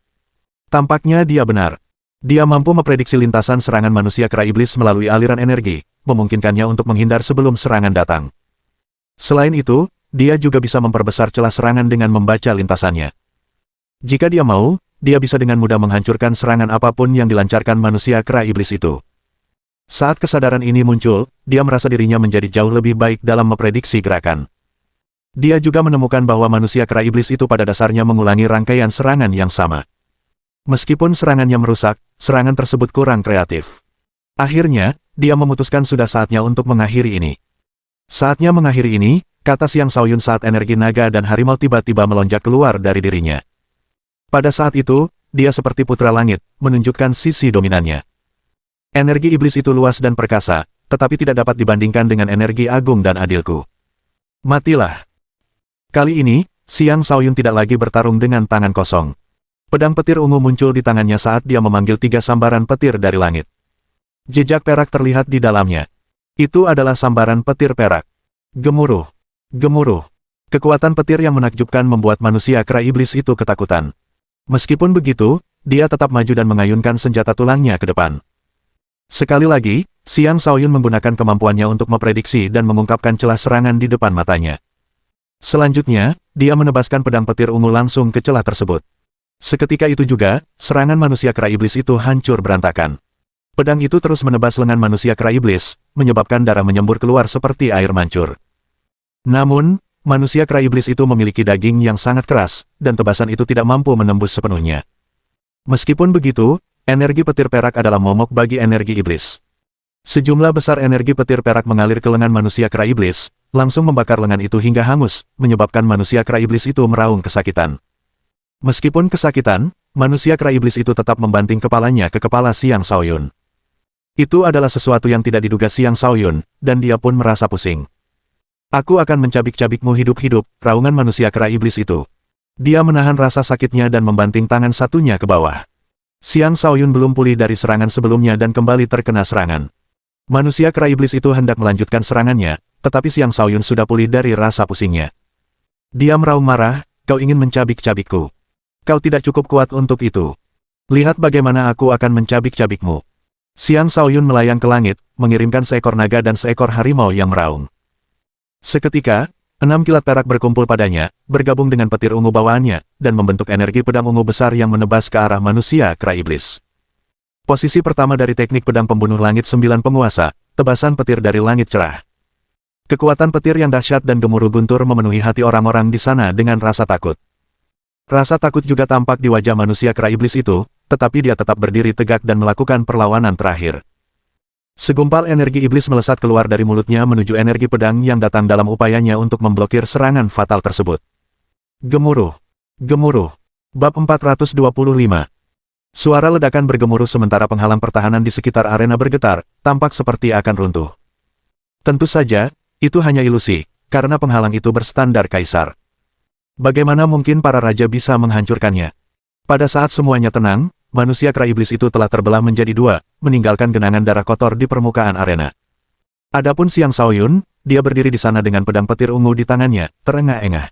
Tampaknya dia benar. Dia mampu memprediksi lintasan serangan manusia kera iblis melalui aliran energi, memungkinkannya untuk menghindar sebelum serangan datang. Selain itu, dia juga bisa memperbesar celah serangan dengan membaca lintasannya. Jika dia mau, dia bisa dengan mudah menghancurkan serangan apapun yang dilancarkan manusia kera iblis itu. Saat kesadaran ini muncul, dia merasa dirinya menjadi jauh lebih baik dalam memprediksi gerakan. Dia juga menemukan bahwa manusia kera iblis itu pada dasarnya mengulangi rangkaian serangan yang sama. Meskipun serangannya merusak, serangan tersebut kurang kreatif. Akhirnya, dia memutuskan sudah saatnya untuk mengakhiri ini. Saatnya mengakhiri ini, kata Xiang Shaoyun saat energi naga dan harimau tiba-tiba melonjak keluar dari dirinya. Pada saat itu, dia seperti putra langit, menunjukkan sisi dominannya. Energi iblis itu luas dan perkasa, tetapi tidak dapat dibandingkan dengan energi agung dan adilku. Matilah. Kali ini, Xiang Shaoyun tidak lagi bertarung dengan tangan kosong. Pedang petir ungu muncul di tangannya saat dia memanggil 3 sambaran petir dari langit. Jejak perak terlihat di dalamnya. Itu adalah sambaran petir perak. Gemuruh. Gemuruh. Kekuatan petir yang menakjubkan membuat manusia kera iblis itu ketakutan. Meskipun begitu, dia tetap maju dan mengayunkan senjata tulangnya ke depan. Sekali lagi, Xiang Shaoyun menggunakan kemampuannya untuk memprediksi dan mengungkapkan celah serangan di depan matanya. Selanjutnya, dia menebaskan pedang petir ungu langsung ke celah tersebut. Seketika itu juga, serangan manusia kera iblis itu hancur berantakan. Pedang itu terus menebas lengan manusia kera iblis, menyebabkan darah menyembur keluar seperti air mancur. Namun, manusia kera iblis itu memiliki daging yang sangat keras, dan tebasan itu tidak mampu menembus sepenuhnya. Meskipun begitu, energi petir perak adalah momok bagi energi iblis. Sejumlah besar energi petir perak mengalir ke lengan manusia kera iblis, langsung membakar lengan itu hingga hangus, menyebabkan manusia kera iblis itu meraung kesakitan. Meskipun kesakitan, manusia kera iblis itu tetap membanting kepalanya ke kepala Xiang Shaoyun. Itu adalah sesuatu yang tidak diduga Xiang Shaoyun, dan dia pun merasa pusing. Aku akan mencabik-cabikmu hidup-hidup, raungan manusia kera iblis itu. Dia menahan rasa sakitnya dan membanting tangan satunya ke bawah. Xiang Shaoyun belum pulih dari serangan sebelumnya dan kembali terkena serangan. Manusia kera iblis itu hendak melanjutkan serangannya, tetapi Xiang Shaoyun sudah pulih dari rasa pusingnya. Dia meraung marah, kau ingin mencabik-cabikku. Kau tidak cukup kuat untuk itu. Lihat bagaimana aku akan mencabik-cabikmu. Xiang Shaoyun melayang ke langit, mengirimkan seekor naga dan seekor harimau yang meraung. Seketika, 6 kilat perak berkumpul padanya, bergabung dengan petir ungu bawaannya, dan membentuk energi pedang ungu besar yang menebas ke arah manusia kera iblis. Posisi pertama dari teknik pedang pembunuh langit 9 penguasa, tebasan petir dari langit cerah. Kekuatan petir yang dahsyat dan gemuruh guntur memenuhi hati orang-orang di sana dengan rasa takut. Rasa takut juga tampak di wajah manusia kera iblis itu, tetapi dia tetap berdiri tegak dan melakukan perlawanan terakhir. Segumpal energi iblis melesat keluar dari mulutnya menuju energi pedang yang datang dalam upayanya untuk memblokir serangan fatal tersebut. Gemuruh. Gemuruh. Bab 425. Suara ledakan bergemuruh sementara penghalang pertahanan di sekitar arena bergetar, tampak seperti akan runtuh. Tentu saja, itu hanya ilusi, karena penghalang itu berstandar kaisar. Bagaimana mungkin para raja bisa menghancurkannya? Pada saat semuanya tenang, manusia kera iblis itu telah terbelah menjadi 2, meninggalkan genangan darah kotor di permukaan arena. Adapun Xiang Shaoyun, dia berdiri di sana dengan pedang petir ungu di tangannya, terengah-engah.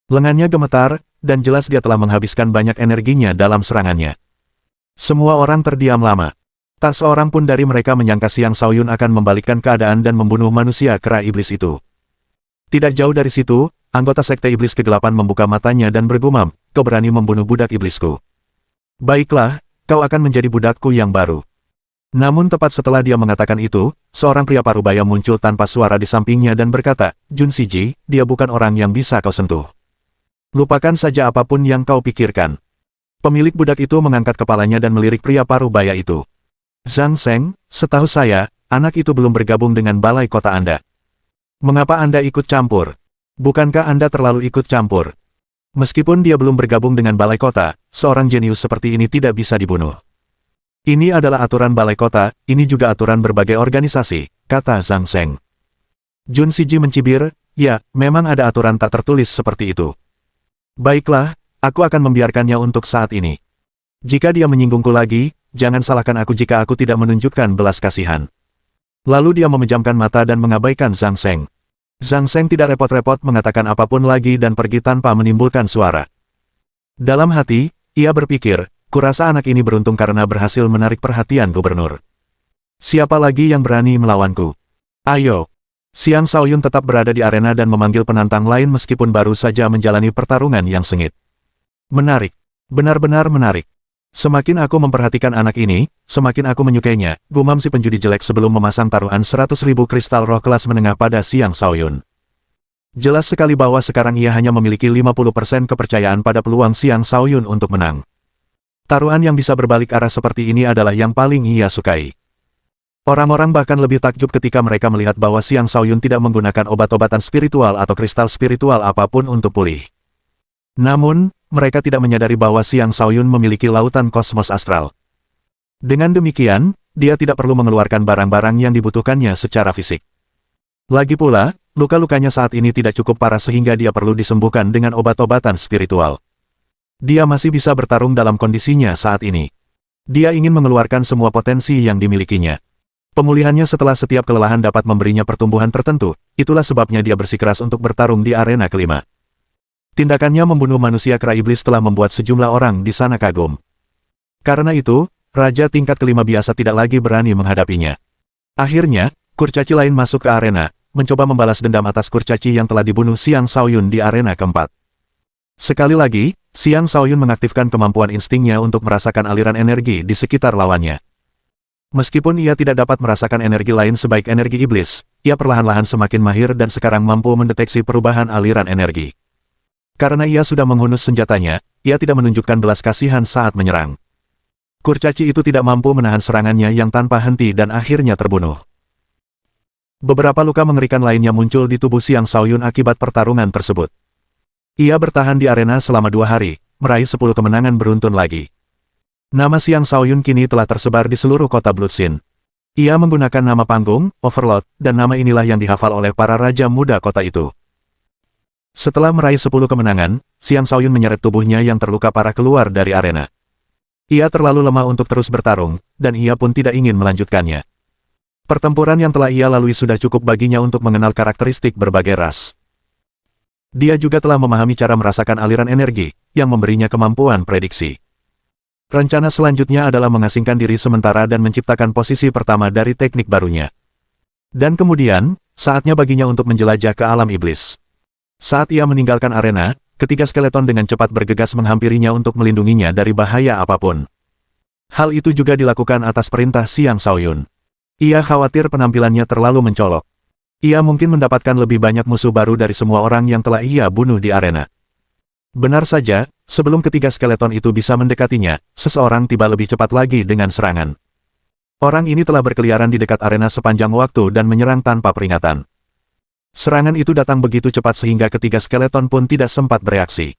Lengannya gemetar, dan jelas dia telah menghabiskan banyak energinya dalam serangannya. Semua orang terdiam lama. Tak seorang pun dari mereka menyangka Xiang Shaoyun akan membalikkan keadaan dan membunuh manusia kera iblis itu. Tidak jauh dari situ, anggota Sekte Iblis Kegelapan membuka matanya dan bergumam, "Kau berani membunuh budak iblisku? Baiklah, kau akan menjadi budakku yang baru." Namun tepat setelah dia mengatakan itu, seorang pria parubaya muncul tanpa suara di sampingnya dan berkata, "Jun Siji, dia bukan orang yang bisa kau sentuh. Lupakan saja apapun yang kau pikirkan." Pemilik budak itu mengangkat kepalanya dan melirik pria parubaya itu. "Zhang Seng, setahu saya, anak itu belum bergabung dengan balai kota Anda. Mengapa Anda ikut campur? Bukankah Anda terlalu ikut campur? Meskipun dia belum bergabung dengan balai kota, seorang jenius seperti ini tidak bisa dibunuh." "Ini adalah aturan balai kota, ini juga aturan berbagai organisasi," kata Zhang Seng. Jun Siji mencibir, "Ya, memang ada aturan tak tertulis seperti itu. Baiklah, aku akan membiarkannya untuk saat ini. Jika dia menyinggungku lagi, jangan salahkan aku jika aku tidak menunjukkan belas kasihan." Lalu dia memejamkan mata dan mengabaikan Zhang Seng. Zhang Seng tidak repot-repot mengatakan apapun lagi dan pergi tanpa menimbulkan suara. Dalam hati, ia berpikir, "Kurasa anak ini beruntung karena berhasil menarik perhatian gubernur. Siapa lagi yang berani melawanku? Ayo!" Xiang Shaoyun tetap berada di arena dan memanggil penantang lain meskipun baru saja menjalani pertarungan yang sengit. "Menarik. Benar-benar menarik. Semakin aku memperhatikan anak ini, semakin aku menyukainya," gumam si penjudi jelek sebelum memasang taruhan 100.000 kristal roh kelas menengah pada Xiang Shaoyun. Jelas sekali bahwa sekarang ia hanya memiliki 50% kepercayaan pada peluang Xiang Shaoyun untuk menang. Taruhan yang bisa berbalik arah seperti ini adalah yang paling ia sukai. Orang-orang bahkan lebih takjub ketika mereka melihat bahwa Xiang Shaoyun tidak menggunakan obat-obatan spiritual atau kristal spiritual apapun untuk pulih. Namun, mereka tidak menyadari bahwa Xiang Shaoyun memiliki lautan kosmos astral. Dengan demikian, dia tidak perlu mengeluarkan barang-barang yang dibutuhkannya secara fisik. Lagi pula, luka-lukanya saat ini tidak cukup parah sehingga dia perlu disembuhkan dengan obat-obatan spiritual. Dia masih bisa bertarung dalam kondisinya saat ini. Dia ingin mengeluarkan semua potensi yang dimilikinya. Pemulihannya setelah setiap kelelahan dapat memberinya pertumbuhan tertentu, itulah sebabnya dia bersikeras untuk bertarung di arena kelima. Tindakannya membunuh manusia kera iblis telah membuat sejumlah orang di sana kagum. Karena itu, Raja tingkat kelima biasa tidak lagi berani menghadapinya. Akhirnya, kurcaci lain masuk ke arena, mencoba membalas dendam atas kurcaci yang telah dibunuh Xiang Shaoyun di arena keempat. Sekali lagi, Xiang Shaoyun mengaktifkan kemampuan instingnya untuk merasakan aliran energi di sekitar lawannya. Meskipun ia tidak dapat merasakan energi lain sebaik energi iblis, ia perlahan-lahan semakin mahir dan sekarang mampu mendeteksi perubahan aliran energi. Karena ia sudah menghunus senjatanya, ia tidak menunjukkan belas kasihan saat menyerang. Kurcaci itu tidak mampu menahan serangannya yang tanpa henti dan akhirnya terbunuh. Beberapa luka mengerikan lainnya muncul di tubuh Xiang Shaoyun akibat pertarungan tersebut. Ia bertahan di arena selama 2 hari, meraih 10 kemenangan beruntun lagi. Nama Xiang Shaoyun kini telah tersebar di seluruh kota Bloodsin. Ia menggunakan nama panggung, Overlord, dan nama inilah yang dihafal oleh para raja muda kota itu. Setelah meraih 10 kemenangan, Xiang Shaoyun menyeret tubuhnya yang terluka parah keluar dari arena. Ia terlalu lemah untuk terus bertarung, dan ia pun tidak ingin melanjutkannya. Pertempuran yang telah ia lalui sudah cukup baginya untuk mengenal karakteristik berbagai ras. Dia juga telah memahami cara merasakan aliran energi, yang memberinya kemampuan prediksi. Rencana selanjutnya adalah mengasingkan diri sementara dan menciptakan posisi pertama dari teknik barunya. Dan kemudian, saatnya baginya untuk menjelajah ke alam iblis. Saat ia meninggalkan arena, ketiga skeleton dengan cepat bergegas menghampirinya untuk melindunginya dari bahaya apapun. Hal itu juga dilakukan atas perintah Xiang Shaoyun. Ia khawatir penampilannya terlalu mencolok. Ia mungkin mendapatkan lebih banyak musuh baru dari semua orang yang telah ia bunuh di arena. Benar saja, sebelum ketiga skeleton itu bisa mendekatinya, seseorang tiba lebih cepat lagi dengan serangan. Orang ini telah berkeliaran di dekat arena sepanjang waktu dan menyerang tanpa peringatan. Serangan itu datang begitu cepat sehingga ketiga skeleton pun tidak sempat bereaksi.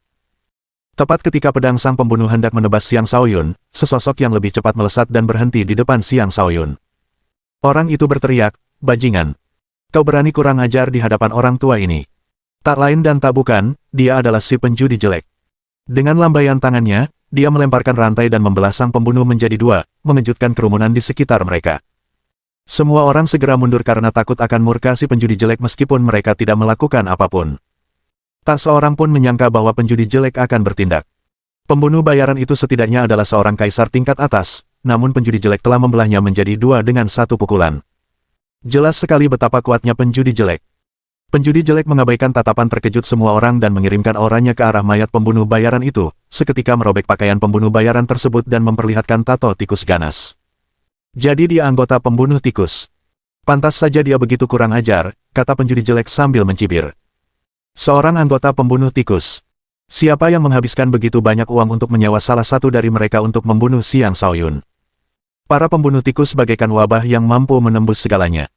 Tepat ketika pedang sang pembunuh hendak menebas Xiang Shaoyun, sesosok yang lebih cepat melesat dan berhenti di depan Xiang Shaoyun. Orang itu berteriak, "Bajingan! Kau berani kurang ajar di hadapan orang tua ini." Tak lain dan tak bukan, dia adalah si penjudi jelek. Dengan lambaian tangannya, dia melemparkan rantai dan membelah sang pembunuh menjadi 2, mengejutkan kerumunan di sekitar mereka. Semua orang segera mundur karena takut akan murka si penjudi jelek meskipun mereka tidak melakukan apapun. Tak seorang pun menyangka bahwa penjudi jelek akan bertindak. Pembunuh bayaran itu setidaknya adalah seorang kaisar tingkat atas, namun penjudi jelek telah membelahnya menjadi dua dengan satu pukulan. Jelas sekali betapa kuatnya penjudi jelek. Penjudi jelek mengabaikan tatapan terkejut semua orang dan mengirimkan auranya ke arah mayat pembunuh bayaran itu, seketika merobek pakaian pembunuh bayaran tersebut dan memperlihatkan tato tikus ganas. Jadi dia anggota pembunuh tikus. Pantas saja dia begitu kurang ajar, kata penjudi jelek sambil mencibir. Seorang anggota pembunuh tikus. Siapa yang menghabiskan begitu banyak uang untuk menyewa salah satu dari mereka untuk membunuh Xiang Shaoyun? Para pembunuh tikus bagaikan wabah yang mampu menembus segalanya.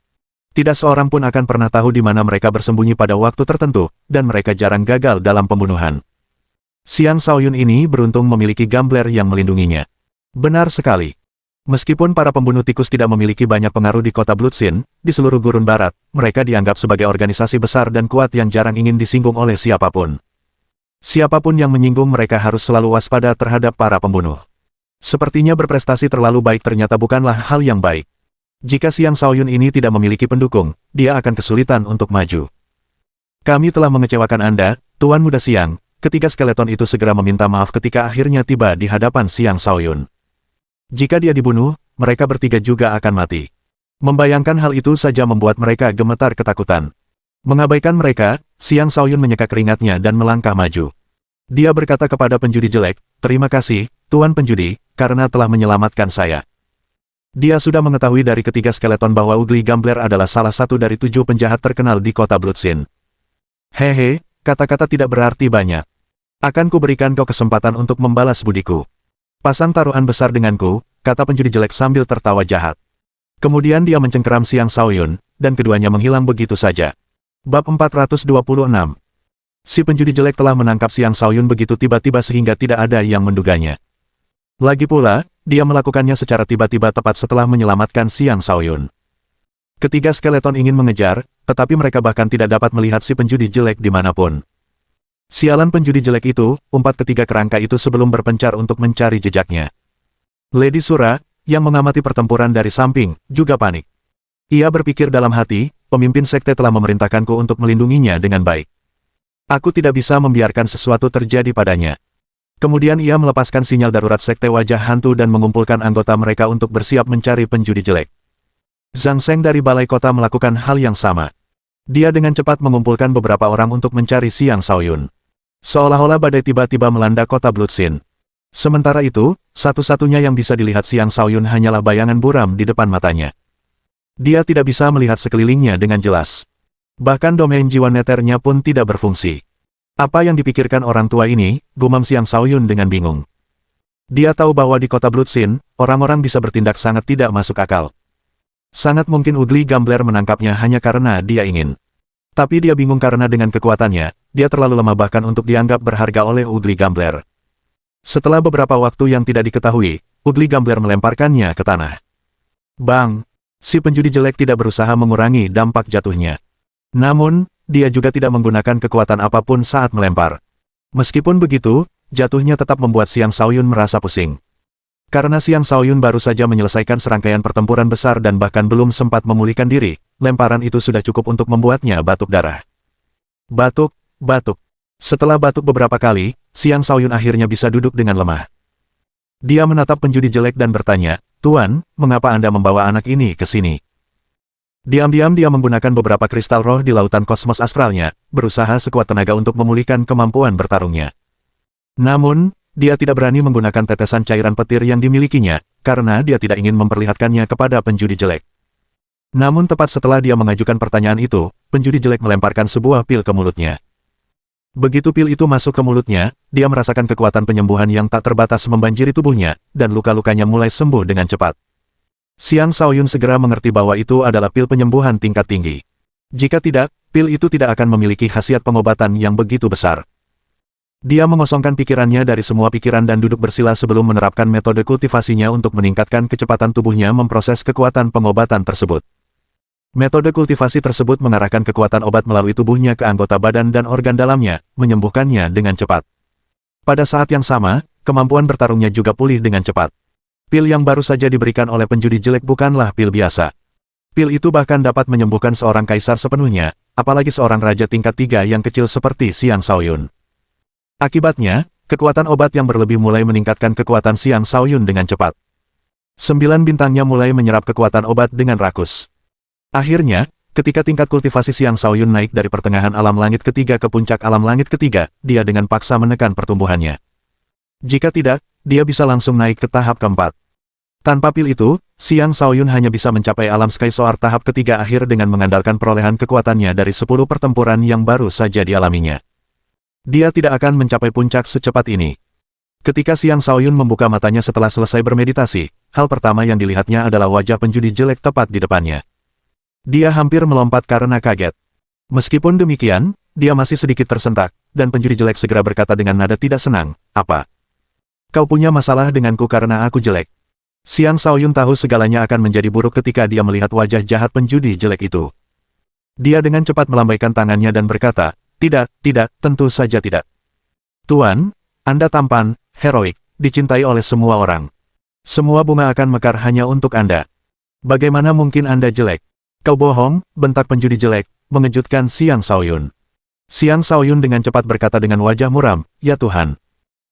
Tidak seorang pun akan pernah tahu di mana mereka bersembunyi pada waktu tertentu, dan mereka jarang gagal dalam pembunuhan. Xiang Shaoyun ini beruntung memiliki gambler yang melindunginya. Benar sekali. Meskipun para pembunuh tikus tidak memiliki banyak pengaruh di kota Bloodsin, di seluruh gurun barat, mereka dianggap sebagai organisasi besar dan kuat yang jarang ingin disinggung oleh siapapun. Siapapun yang menyinggung mereka harus selalu waspada terhadap para pembunuh. Sepertinya berprestasi terlalu baik ternyata bukanlah hal yang baik. Jika Xiang Shaoyun ini tidak memiliki pendukung, dia akan kesulitan untuk maju. Kami telah mengecewakan Anda, Tuan Muda Xiang. Ketiga skeleton itu segera meminta maaf ketika akhirnya tiba di hadapan Xiang Shaoyun. Jika dia dibunuh, mereka bertiga juga akan mati. Membayangkan hal itu saja membuat mereka gemetar ketakutan. Mengabaikan mereka, Xiang Shaoyun menyeka keringatnya dan melangkah maju. Dia berkata kepada penjudi jelek, "Terima kasih, Tuan Penjudi, karena telah menyelamatkan saya." Dia sudah mengetahui dari ketiga skeleton bahwa Ugly Gambler adalah salah satu dari 7 penjahat terkenal di kota Bloodsin. Hehe, kata-kata tidak berarti banyak. Akan kuberikan kau kesempatan untuk membalas budiku. Pasang taruhan besar denganku, kata penjudi jelek sambil tertawa jahat. Kemudian dia mencengkeram Xiang Shaoyun, dan keduanya menghilang begitu saja. Bab 426. Si penjudi jelek telah menangkap Xiang Shaoyun begitu tiba-tiba sehingga tidak ada yang menduganya. Lagi pula, dia melakukannya secara tiba-tiba tepat setelah menyelamatkan Xiang Shaoyun. Ketiga skeleton ingin mengejar, tetapi mereka bahkan tidak dapat melihat si penjudi jelek dimanapun. Sialan penjudi jelek itu, umpat ketiga kerangka itu sebelum berpencar untuk mencari jejaknya. Lady Sura, yang mengamati pertempuran dari samping, juga panik. Ia berpikir dalam hati, pemimpin sekte telah memerintahkanku untuk melindunginya dengan baik. Aku tidak bisa membiarkan sesuatu terjadi padanya. Kemudian ia melepaskan sinyal darurat sekte wajah hantu dan mengumpulkan anggota mereka untuk bersiap mencari penjudi jelek. Zhang Sheng dari balai kota melakukan hal yang sama. Dia dengan cepat mengumpulkan beberapa orang untuk mencari Xiang Shaoyun. Seolah-olah badai tiba-tiba melanda kota Bloodsin. Sementara itu, satu-satunya yang bisa dilihat Xiang Shaoyun hanyalah bayangan buram di depan matanya. Dia tidak bisa melihat sekelilingnya dengan jelas. Bahkan domain jiwa neternya pun tidak berfungsi. Apa yang dipikirkan orang tua ini, gumam Xiang Shaoyun dengan bingung. Dia tahu bahwa di kota Bloodsin, orang-orang bisa bertindak sangat tidak masuk akal. Sangat mungkin Ugly Gambler menangkapnya hanya karena dia ingin. Tapi dia bingung karena dengan kekuatannya, dia terlalu lemah bahkan untuk dianggap berharga oleh Ugly Gambler. Setelah beberapa waktu yang tidak diketahui, Ugly Gambler melemparkannya ke tanah. Bang! Si penjudi jelek tidak berusaha mengurangi dampak jatuhnya. Namun, dia juga tidak menggunakan kekuatan apapun saat melempar. Meskipun begitu, jatuhnya tetap membuat Xiang Shaoyun merasa pusing. Karena Xiang Shaoyun baru saja menyelesaikan serangkaian pertempuran besar dan bahkan belum sempat memulihkan diri, lemparan itu sudah cukup untuk membuatnya batuk darah. Batuk, batuk. Setelah batuk beberapa kali, Xiang Shaoyun akhirnya bisa duduk dengan lemah. Dia menatap penjudi jelek dan bertanya, "Tuan, mengapa Anda membawa anak ini ke sini?" Diam-diam dia menggunakan beberapa kristal roh di lautan kosmos astralnya, berusaha sekuat tenaga untuk memulihkan kemampuan bertarungnya. Namun, dia tidak berani menggunakan tetesan cairan petir yang dimilikinya, karena dia tidak ingin memperlihatkannya kepada penjudi jelek. Namun tepat setelah dia mengajukan pertanyaan itu, penjudi jelek melemparkan sebuah pil ke mulutnya. Begitu pil itu masuk ke mulutnya, dia merasakan kekuatan penyembuhan yang tak terbatas membanjiri tubuhnya, dan luka-lukanya mulai sembuh dengan cepat. Xiang Shaoyun segera mengerti bahwa itu adalah pil penyembuhan tingkat tinggi. Jika tidak, pil itu tidak akan memiliki khasiat pengobatan yang begitu besar. Dia mengosongkan pikirannya dari semua pikiran dan duduk bersila sebelum menerapkan metode kultivasinya untuk meningkatkan kecepatan tubuhnya memproses kekuatan pengobatan tersebut. Metode kultivasi tersebut mengarahkan kekuatan obat melalui tubuhnya ke anggota badan dan organ dalamnya, menyembuhkannya dengan cepat. Pada saat yang sama, kemampuan bertarungnya juga pulih dengan cepat. Pil yang baru saja diberikan oleh penjudi jelek bukanlah pil biasa. Pil itu bahkan dapat menyembuhkan seorang kaisar sepenuhnya, apalagi seorang raja tingkat 3 yang kecil seperti Xiang Shaoyun. Akibatnya, kekuatan obat yang berlebih mulai meningkatkan kekuatan Xiang Shaoyun dengan cepat. 9 bintangnya mulai menyerap kekuatan obat dengan rakus. Akhirnya, ketika tingkat kultivasi Xiang Shaoyun naik dari pertengahan alam langit ketiga ke puncak alam langit ketiga, dia dengan paksa menekan pertumbuhannya. Jika tidak, dia bisa langsung naik ke tahap keempat. Tanpa pil itu, Xiang Shaoyun hanya bisa mencapai alam Sky Soar tahap ketiga akhir dengan mengandalkan perolehan kekuatannya dari 10 pertempuran yang baru saja dialaminya. Dia tidak akan mencapai puncak secepat ini. Ketika Xiang Shaoyun membuka matanya setelah selesai bermeditasi, hal pertama yang dilihatnya adalah wajah penjudi jelek tepat di depannya. Dia hampir melompat karena kaget. Meskipun demikian, dia masih sedikit tersentak, dan penjudi jelek segera berkata dengan nada tidak senang, "Apa? Kau punya masalah denganku karena aku jelek?" Xiang Shaoyun tahu segalanya akan menjadi buruk ketika dia melihat wajah jahat penjudi jelek itu. Dia dengan cepat melambaikan tangannya dan berkata, "Tidak, tentu saja tidak. Tuan, Anda tampan, heroik, dicintai oleh semua orang. Semua bunga akan mekar hanya untuk Anda. Bagaimana mungkin Anda jelek?" "Kau bohong," bentak penjudi jelek, mengejutkan Xiang Shaoyun. Xiang Shaoyun dengan cepat berkata dengan wajah muram, "Ya Tuhan.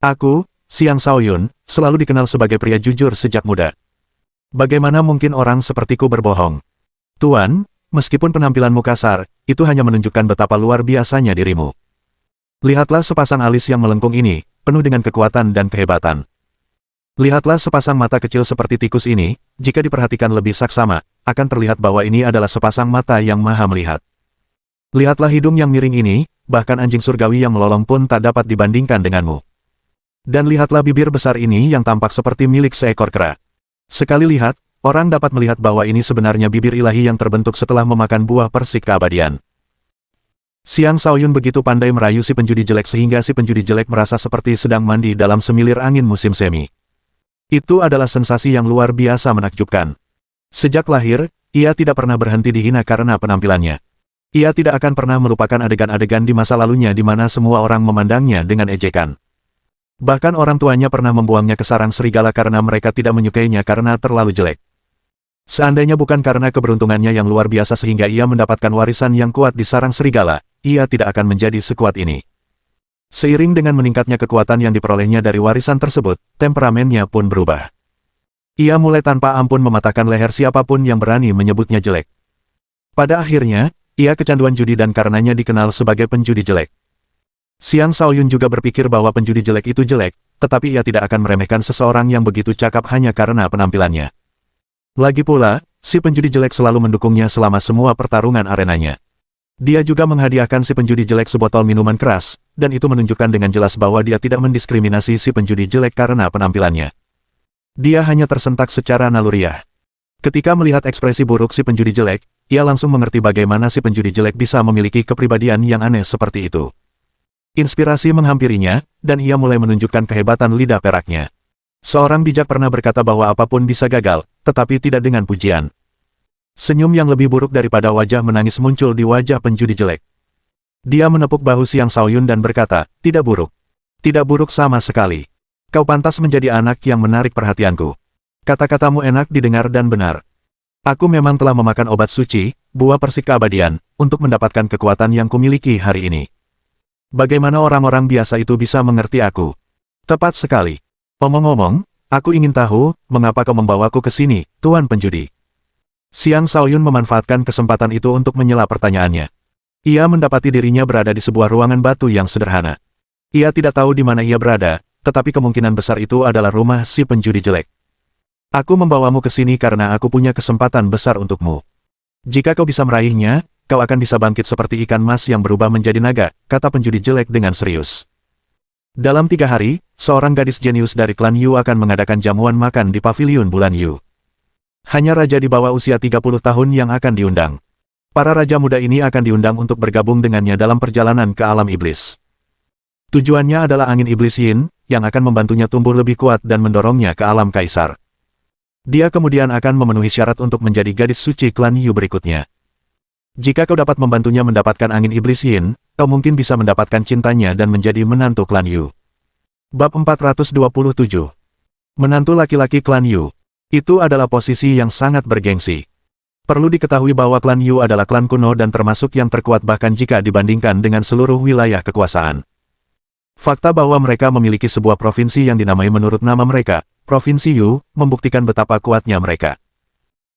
Aku, Xiang Shaoyun, selalu dikenal sebagai pria jujur sejak muda. Bagaimana mungkin orang sepertiku berbohong? Tuan, meskipun penampilanmu kasar, itu hanya menunjukkan betapa luar biasanya dirimu. Lihatlah sepasang alis yang melengkung ini, penuh dengan kekuatan dan kehebatan. Lihatlah sepasang mata kecil seperti tikus ini, jika diperhatikan lebih saksama, akan terlihat bahwa ini adalah sepasang mata yang maha melihat. Lihatlah hidung yang miring ini, bahkan anjing surgawi yang melolong pun tak dapat dibandingkan denganmu. Dan lihatlah bibir besar ini yang tampak seperti milik seekor kera. Sekali lihat, orang dapat melihat bahwa ini sebenarnya bibir ilahi yang terbentuk setelah memakan buah persik keabadian." Xiang Shaoyun begitu pandai merayu si penjudi jelek sehingga si penjudi jelek merasa seperti sedang mandi dalam semilir angin musim semi. Itu adalah sensasi yang luar biasa menakjubkan. Sejak lahir, ia tidak pernah berhenti dihina karena penampilannya. Ia tidak akan pernah melupakan adegan-adegan di masa lalunya di mana semua orang memandangnya dengan ejekan. Bahkan orang tuanya pernah membuangnya ke sarang serigala karena mereka tidak menyukainya karena terlalu jelek. Seandainya bukan karena keberuntungannya yang luar biasa sehingga ia mendapatkan warisan yang kuat di sarang serigala, ia tidak akan menjadi sekuat ini. Seiring dengan meningkatnya kekuatan yang diperolehnya dari warisan tersebut, temperamennya pun berubah. Ia mulai tanpa ampun mematahkan leher siapapun yang berani menyebutnya jelek. Pada akhirnya, ia kecanduan judi dan karenanya dikenal sebagai penjudi jelek. Xiang Shaoyun juga berpikir bahwa penjudi jelek itu jelek, tetapi ia tidak akan meremehkan seseorang yang begitu cakap hanya karena penampilannya. Lagi pula, si penjudi jelek selalu mendukungnya selama semua pertarungan arenanya. Dia juga menghadiahkan si penjudi jelek sebotol minuman keras, dan itu menunjukkan dengan jelas bahwa dia tidak mendiskriminasi si penjudi jelek karena penampilannya. Dia hanya tersentak secara naluriah. Ketika melihat ekspresi buruk si penjudi jelek, ia langsung mengerti bagaimana si penjudi jelek bisa memiliki kepribadian yang aneh seperti itu. Inspirasi menghampirinya, dan ia mulai menunjukkan kehebatan lidah peraknya. Seorang bijak pernah berkata bahwa apapun bisa gagal, tetapi tidak dengan pujian. Senyum yang lebih buruk daripada wajah menangis muncul di wajah penjudi jelek. Dia menepuk bahu Xiang Shaoyun dan berkata, "Tidak buruk. Tidak buruk sama sekali. Kau pantas menjadi anak yang menarik perhatianku. Kata-katamu enak didengar dan benar. Aku memang telah memakan obat suci, buah persik keabadian, untuk mendapatkan kekuatan yang kumiliki hari ini. Bagaimana orang-orang biasa itu bisa mengerti aku? Tepat sekali. Omong-omong, aku ingin tahu, mengapa kau membawaku ke sini, Tuan Penjudi?" Xiang Shaoyun memanfaatkan kesempatan itu untuk menyela pertanyaannya. Ia mendapati dirinya berada di sebuah ruangan batu yang sederhana. Ia tidak tahu di mana ia berada, tetapi kemungkinan besar itu adalah rumah si penjudi jelek. "Aku membawamu ke sini karena aku punya kesempatan besar untukmu. Jika kau bisa meraihnya, kau akan bisa bangkit seperti ikan mas yang berubah menjadi naga," kata penjudi jelek dengan serius. "Dalam 3 hari, seorang gadis jenius dari klan Yu akan mengadakan jamuan makan di paviliun bulan Yu. Hanya raja di bawah usia 30 tahun yang akan diundang. Para raja muda ini akan diundang untuk bergabung dengannya dalam perjalanan ke alam iblis. Tujuannya adalah angin iblis Yin, yang akan membantunya tumbuh lebih kuat dan mendorongnya ke alam kaisar. Dia kemudian akan memenuhi syarat untuk menjadi gadis suci klan Yu berikutnya. Jika kau dapat membantunya mendapatkan angin iblis Yin, kau mungkin bisa mendapatkan cintanya dan menjadi menantu klan Yu." Bab 427. Menantu laki-laki klan Yu. Itu adalah posisi yang sangat bergengsi. Perlu diketahui bahwa klan Yu adalah klan kuno dan termasuk yang terkuat bahkan jika dibandingkan dengan seluruh wilayah kekuasaan. Fakta bahwa mereka memiliki sebuah provinsi yang dinamai menurut nama mereka, Provinsi Yu, membuktikan betapa kuatnya mereka.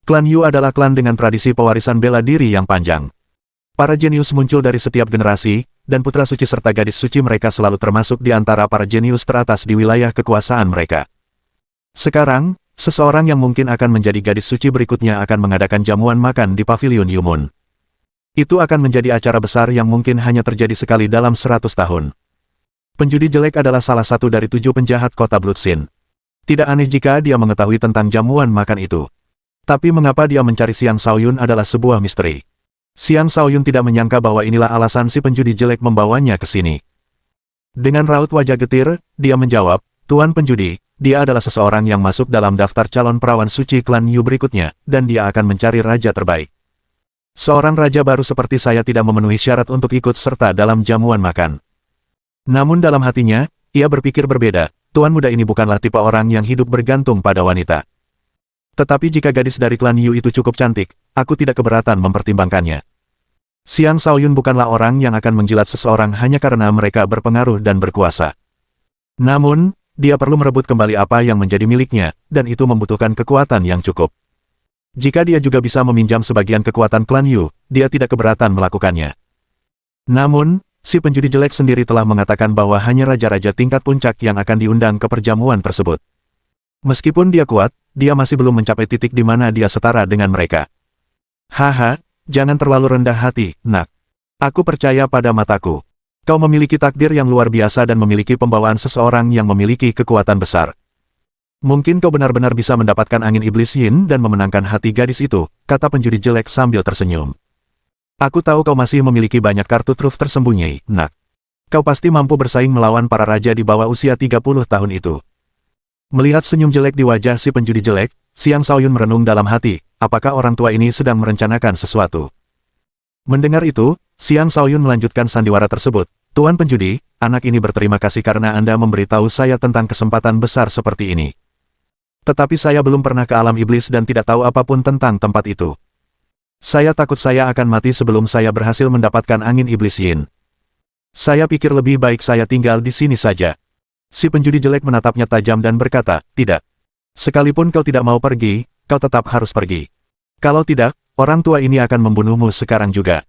Klan Yu adalah klan dengan tradisi pewarisan bela diri yang panjang. Para jenius muncul dari setiap generasi, dan putra suci serta gadis suci mereka selalu termasuk di antara para jenius teratas di wilayah kekuasaan mereka. Sekarang, seseorang yang mungkin akan menjadi gadis suci berikutnya akan mengadakan jamuan makan di Pavilion Yumun. Itu akan menjadi acara besar yang mungkin hanya terjadi sekali dalam 100 tahun. Penjudi jelek adalah salah satu dari 7 penjahat kota Bloodsin. Tidak aneh jika dia mengetahui tentang jamuan makan itu. Tapi mengapa dia mencari Xiang Shaoyun adalah sebuah misteri. Xiang Shaoyun tidak menyangka bahwa inilah alasan si penjudi jelek membawanya ke sini. Dengan raut wajah getir, dia menjawab, "Tuan penjudi, dia adalah seseorang yang masuk dalam daftar calon perawan suci klan Yu berikutnya, dan dia akan mencari raja terbaik. Seorang raja baru seperti saya tidak memenuhi syarat untuk ikut serta dalam jamuan makan." Namun dalam hatinya, ia berpikir berbeda, tuan muda ini bukanlah tipe orang yang hidup bergantung pada wanita. Tetapi jika gadis dari klan Yu itu cukup cantik, aku tidak keberatan mempertimbangkannya. Xiang Shaoyun bukanlah orang yang akan menjilat seseorang hanya karena mereka berpengaruh dan berkuasa. Namun, dia perlu merebut kembali apa yang menjadi miliknya, dan itu membutuhkan kekuatan yang cukup. Jika dia juga bisa meminjam sebagian kekuatan klan Yu, dia tidak keberatan melakukannya. Namun, si penjudi jelek sendiri telah mengatakan bahwa hanya raja-raja tingkat puncak yang akan diundang ke perjamuan tersebut. Meskipun dia kuat, dia masih belum mencapai titik di mana dia setara dengan mereka. Haha, jangan terlalu rendah hati, nak. Aku percaya pada mataku. Kau memiliki takdir yang luar biasa dan memiliki pembawaan seseorang yang memiliki kekuatan besar. Mungkin kau benar-benar bisa mendapatkan angin iblis Yin dan memenangkan hati gadis itu, kata penjudi jelek sambil tersenyum. Aku tahu kau masih memiliki banyak kartu truf tersembunyi, nak. Kau pasti mampu bersaing melawan para raja di bawah usia 30 tahun itu. Melihat senyum jelek di wajah si penjudi jelek, Xiang Shaoyun merenung dalam hati, apakah orang tua ini sedang merencanakan sesuatu? Mendengar itu, Xiang Shaoyun melanjutkan sandiwara tersebut. Tuan penjudi, anak ini berterima kasih karena Anda memberitahu saya tentang kesempatan besar seperti ini. Tetapi saya belum pernah ke alam iblis dan tidak tahu apapun tentang tempat itu. Saya takut saya akan mati sebelum saya berhasil mendapatkan angin iblis Yin. Saya pikir lebih baik saya tinggal di sini saja. Si penjudi jelek menatapnya tajam dan berkata, tidak. Sekalipun kau tidak mau pergi, kau tetap harus pergi. Kalau tidak, orang tua ini akan membunuhmu sekarang juga.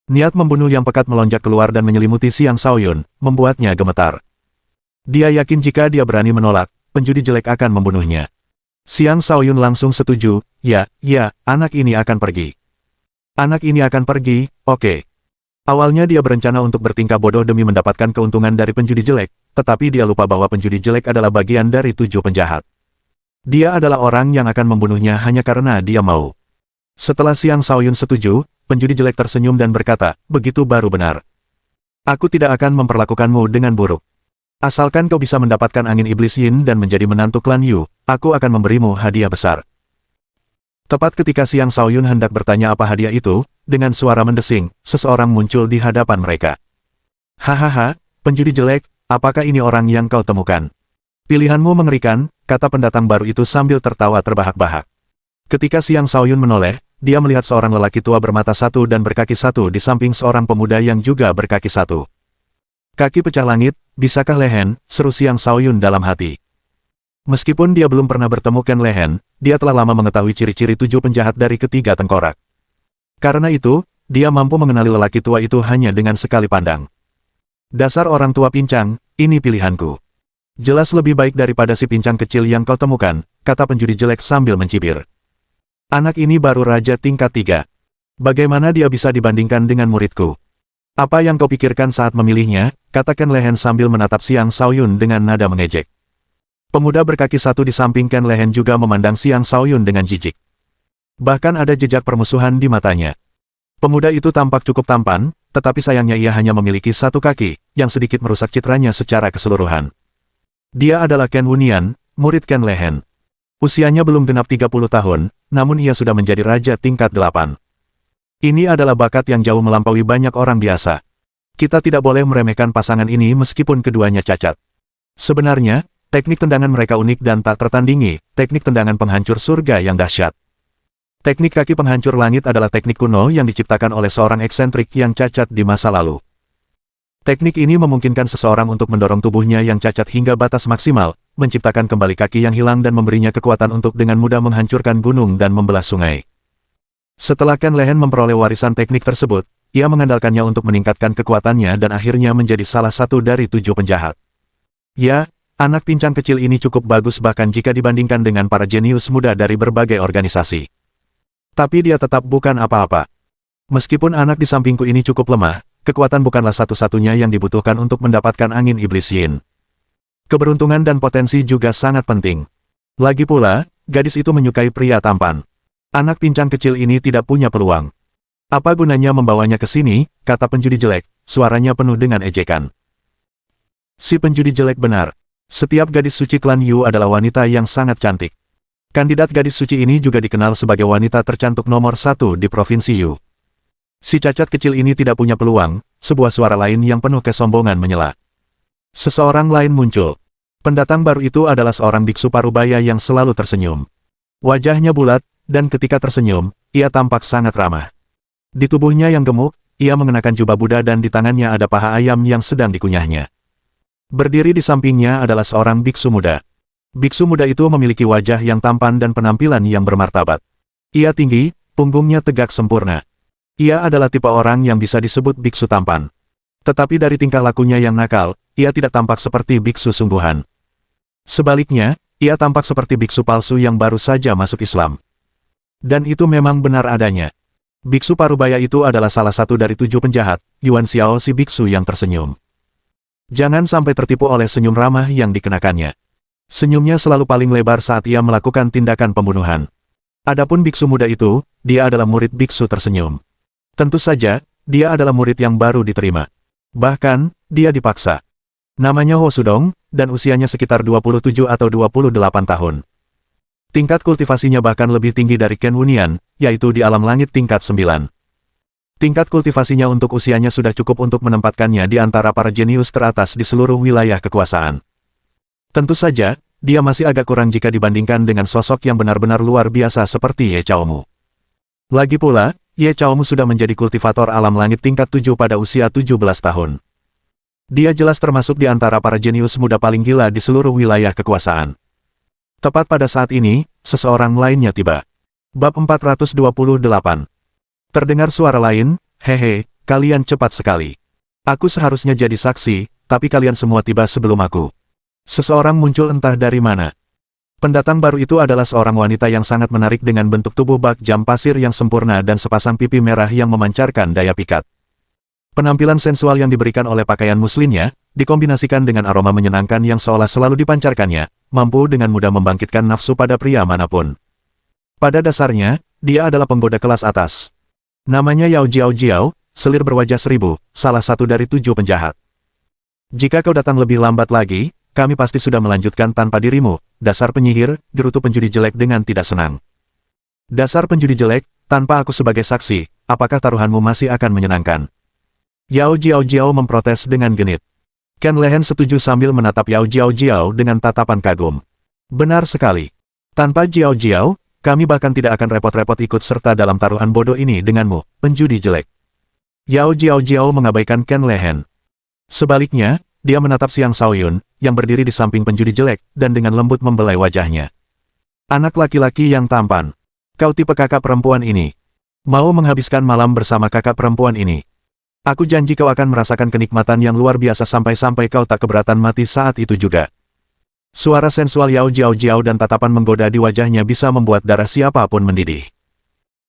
Niat membunuh yang pekat melonjak keluar dan menyelimuti Xiang Shaoyun, membuatnya gemetar. Dia yakin jika dia berani menolak, penjudi jelek akan membunuhnya. Xiang Shaoyun langsung setuju, ya, anak ini akan pergi. Anak ini akan pergi, oke. Awalnya dia berencana untuk bertingkah bodoh demi mendapatkan keuntungan dari penjudi jelek, tetapi dia lupa bahwa penjudi jelek adalah bagian dari 7 penjahat. Dia adalah orang yang akan membunuhnya hanya karena dia mau. Setelah Xiang Shaoyun setuju, penjudi jelek tersenyum dan berkata, begitu baru benar. Aku tidak akan memperlakukanmu dengan buruk. Asalkan kau bisa mendapatkan angin iblis Yin dan menjadi menantu klan Yu, aku akan memberimu hadiah besar. Tepat ketika Xiang Shaoyun hendak bertanya apa hadiah itu, dengan suara mendesing, seseorang muncul di hadapan mereka. Hahaha, penjudi jelek, apakah ini orang yang kau temukan? Pilihanmu mengerikan, kata pendatang baru itu sambil tertawa terbahak-bahak. Ketika Xiang Shaoyun menoleh, dia melihat seorang lelaki tua bermata satu dan berkaki satu di samping seorang pemuda yang juga berkaki satu. Kaki pecah langit, bisakah Lehen, seru Xiang Shaoyun dalam hati. Meskipun dia belum pernah bertemu Ken Lehen, dia telah lama mengetahui ciri-ciri 7 penjahat dari ketiga tengkorak. Karena itu, dia mampu mengenali lelaki tua itu hanya dengan sekali pandang. Dasar orang tua pincang, ini pilihanku. Jelas lebih baik daripada si pincang kecil yang kau temukan, kata penjudi jelek sambil mencibir. Anak ini baru raja tingkat 3. Bagaimana dia bisa dibandingkan dengan muridku? Apa yang kau pikirkan saat memilihnya, kata Ken Lehen sambil menatap Xiang Shaoyun dengan nada mengejek. Pemuda berkaki satu di samping Ken Lehen juga memandang Xiang Shaoyun dengan jijik. Bahkan ada jejak permusuhan di matanya. Pemuda itu tampak cukup tampan, tetapi sayangnya ia hanya memiliki satu kaki, yang sedikit merusak citranya secara keseluruhan. Dia adalah Ken Wunian, murid Ken Lehen. Usianya belum genap 30 tahun, namun ia sudah menjadi raja tingkat 8. Ini adalah bakat yang jauh melampaui banyak orang biasa. Kita tidak boleh meremehkan pasangan ini meskipun keduanya cacat. Sebenarnya, teknik tendangan mereka unik dan tak tertandingi, teknik tendangan penghancur surga yang dahsyat. Teknik kaki penghancur langit adalah teknik kuno yang diciptakan oleh seorang eksentrik yang cacat di masa lalu. Teknik ini memungkinkan seseorang untuk mendorong tubuhnya yang cacat hingga batas maksimal, menciptakan kembali kaki yang hilang dan memberinya kekuatan untuk dengan mudah menghancurkan gunung dan membelah sungai. Setelah Ken Lehen memperoleh warisan teknik tersebut, ia mengandalkannya untuk meningkatkan kekuatannya dan akhirnya menjadi salah satu dari 7 penjahat. Ya, anak pincang kecil ini cukup bagus bahkan jika dibandingkan dengan para jenius muda dari berbagai organisasi. Tapi dia tetap bukan apa-apa. Meskipun anak di sampingku ini cukup lemah, kekuatan bukanlah satu-satunya yang dibutuhkan untuk mendapatkan angin iblis Yin. Keberuntungan dan potensi juga sangat penting. Lagi pula, gadis itu menyukai pria tampan. Anak pincang kecil ini tidak punya peluang. Apa gunanya membawanya ke sini, kata penjudi jelek, suaranya penuh dengan ejekan. Si penjudi jelek benar. Setiap gadis suci klan Yu adalah wanita yang sangat cantik. Kandidat gadis suci ini juga dikenal sebagai wanita tercantik nomor 1 di Provinsi Yu. Si cacat kecil ini tidak punya peluang, sebuah suara lain yang penuh kesombongan menyela. Seseorang lain muncul. Pendatang baru itu adalah seorang biksu parubaya yang selalu tersenyum. Wajahnya bulat, dan ketika tersenyum, ia tampak sangat ramah. Di tubuhnya yang gemuk, ia mengenakan jubah Buddha dan di tangannya ada paha ayam yang sedang dikunyahnya. Berdiri di sampingnya adalah seorang biksu muda. Biksu muda itu memiliki wajah yang tampan dan penampilan yang bermartabat. Ia tinggi, punggungnya tegak sempurna. Ia adalah tipe orang yang bisa disebut biksu tampan. Tetapi dari tingkah lakunya yang nakal, ia tidak tampak seperti biksu sungguhan. Sebaliknya, ia tampak seperti biksu palsu yang baru saja masuk Islam. Dan itu memang benar adanya. Biksu parubaya itu adalah salah satu dari 7 penjahat, Yuan Xiao si biksu yang tersenyum. Jangan sampai tertipu oleh senyum ramah yang dikenakannya. Senyumnya selalu paling lebar saat ia melakukan tindakan pembunuhan. Adapun biksu muda itu, dia adalah murid biksu tersenyum. Tentu saja, dia adalah murid yang baru diterima. Bahkan, dia dipaksa. Namanya Ho Sudong, dan usianya sekitar 27 atau 28 tahun. Tingkat kultivasinya bahkan lebih tinggi dari Ken Wunian, yaitu di alam langit tingkat 9. Tingkat kultivasinya untuk usianya sudah cukup untuk menempatkannya di antara para jenius teratas di seluruh wilayah kekuasaan. Tentu saja, dia masih agak kurang jika dibandingkan dengan sosok yang benar-benar luar biasa seperti Ye Chaomu. Lagi pula, Ye Chaomu sudah menjadi kultivator alam langit tingkat 7 pada usia 17 tahun. Dia jelas termasuk di antara para jenius muda paling gila di seluruh wilayah kekuasaan. Tepat pada saat ini, seseorang lainnya tiba. Bab 428. Terdengar suara lain, hehe, kalian cepat sekali. Aku seharusnya jadi saksi, tapi kalian semua tiba sebelum aku. Seseorang muncul entah dari mana. Pendatang baru itu adalah seorang wanita yang sangat menarik dengan bentuk tubuh bak jam pasir yang sempurna dan sepasang pipi merah yang memancarkan daya pikat. Penampilan sensual yang diberikan oleh pakaian muslimnya, dikombinasikan dengan aroma menyenangkan yang seolah selalu dipancarkannya, mampu dengan mudah membangkitkan nafsu pada pria manapun. Pada dasarnya, dia adalah penggoda kelas atas. Namanya Yao Jiao Jiao, selir berwajah 1000, salah satu dari 7 penjahat. Jika kau datang lebih lambat lagi, kami pasti sudah melanjutkan tanpa dirimu, dasar penyihir, gerutu penjudi jelek dengan tidak senang. Dasar penjudi jelek, tanpa aku sebagai saksi, apakah taruhanmu masih akan menyenangkan? Yao Jiao Jiao memprotes dengan genit. Ken Lehen setuju sambil menatap Yao Jiao Jiao dengan tatapan kagum. Benar sekali. Tanpa Jiao Jiao, kami bahkan tidak akan repot-repot ikut serta dalam taruhan bodoh ini denganmu, penjudi jelek. Yao Jiao Jiao mengabaikan Ken Lehen. Sebaliknya, dia menatap Xiang Shaoyun, yang berdiri di samping penjudi jelek, dan dengan lembut membelai wajahnya. Anak laki-laki yang tampan. Kau tipe kakak perempuan ini. Mau menghabiskan malam bersama kakak perempuan ini. Aku janji kau akan merasakan kenikmatan yang luar biasa sampai-sampai kau tak keberatan mati saat itu juga. Suara sensual Yao Jiao Jiao dan tatapan menggoda di wajahnya bisa membuat darah siapapun mendidih.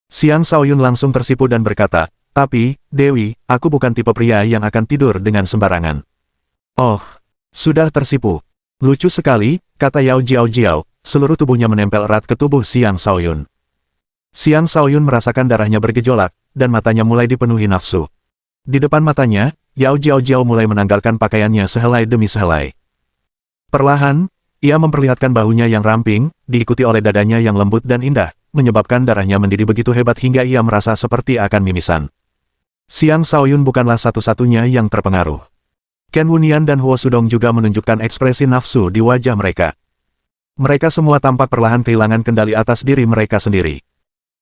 Xiang Shaoyun langsung tersipu dan berkata, tapi, Dewi, aku bukan tipe pria yang akan tidur dengan sembarangan. Oh, sudah tersipu. Lucu sekali, kata Yao Jiao Jiao, seluruh tubuhnya menempel erat ke tubuh Xiang Shaoyun. Xiang Shaoyun merasakan darahnya bergejolak, dan matanya mulai dipenuhi nafsu. Di depan matanya, Yao Jiao Jiao mulai menanggalkan pakaiannya sehelai demi sehelai. Perlahan, ia memperlihatkan bahunya yang ramping, diikuti oleh dadanya yang lembut dan indah, menyebabkan darahnya mendidih begitu hebat hingga ia merasa seperti akan mimisan. Xiang Shaoyun bukanlah satu-satunya yang terpengaruh. Ken Wunian dan Huo Sudong juga menunjukkan ekspresi nafsu di wajah mereka. Mereka semua tampak perlahan kehilangan kendali atas diri mereka sendiri.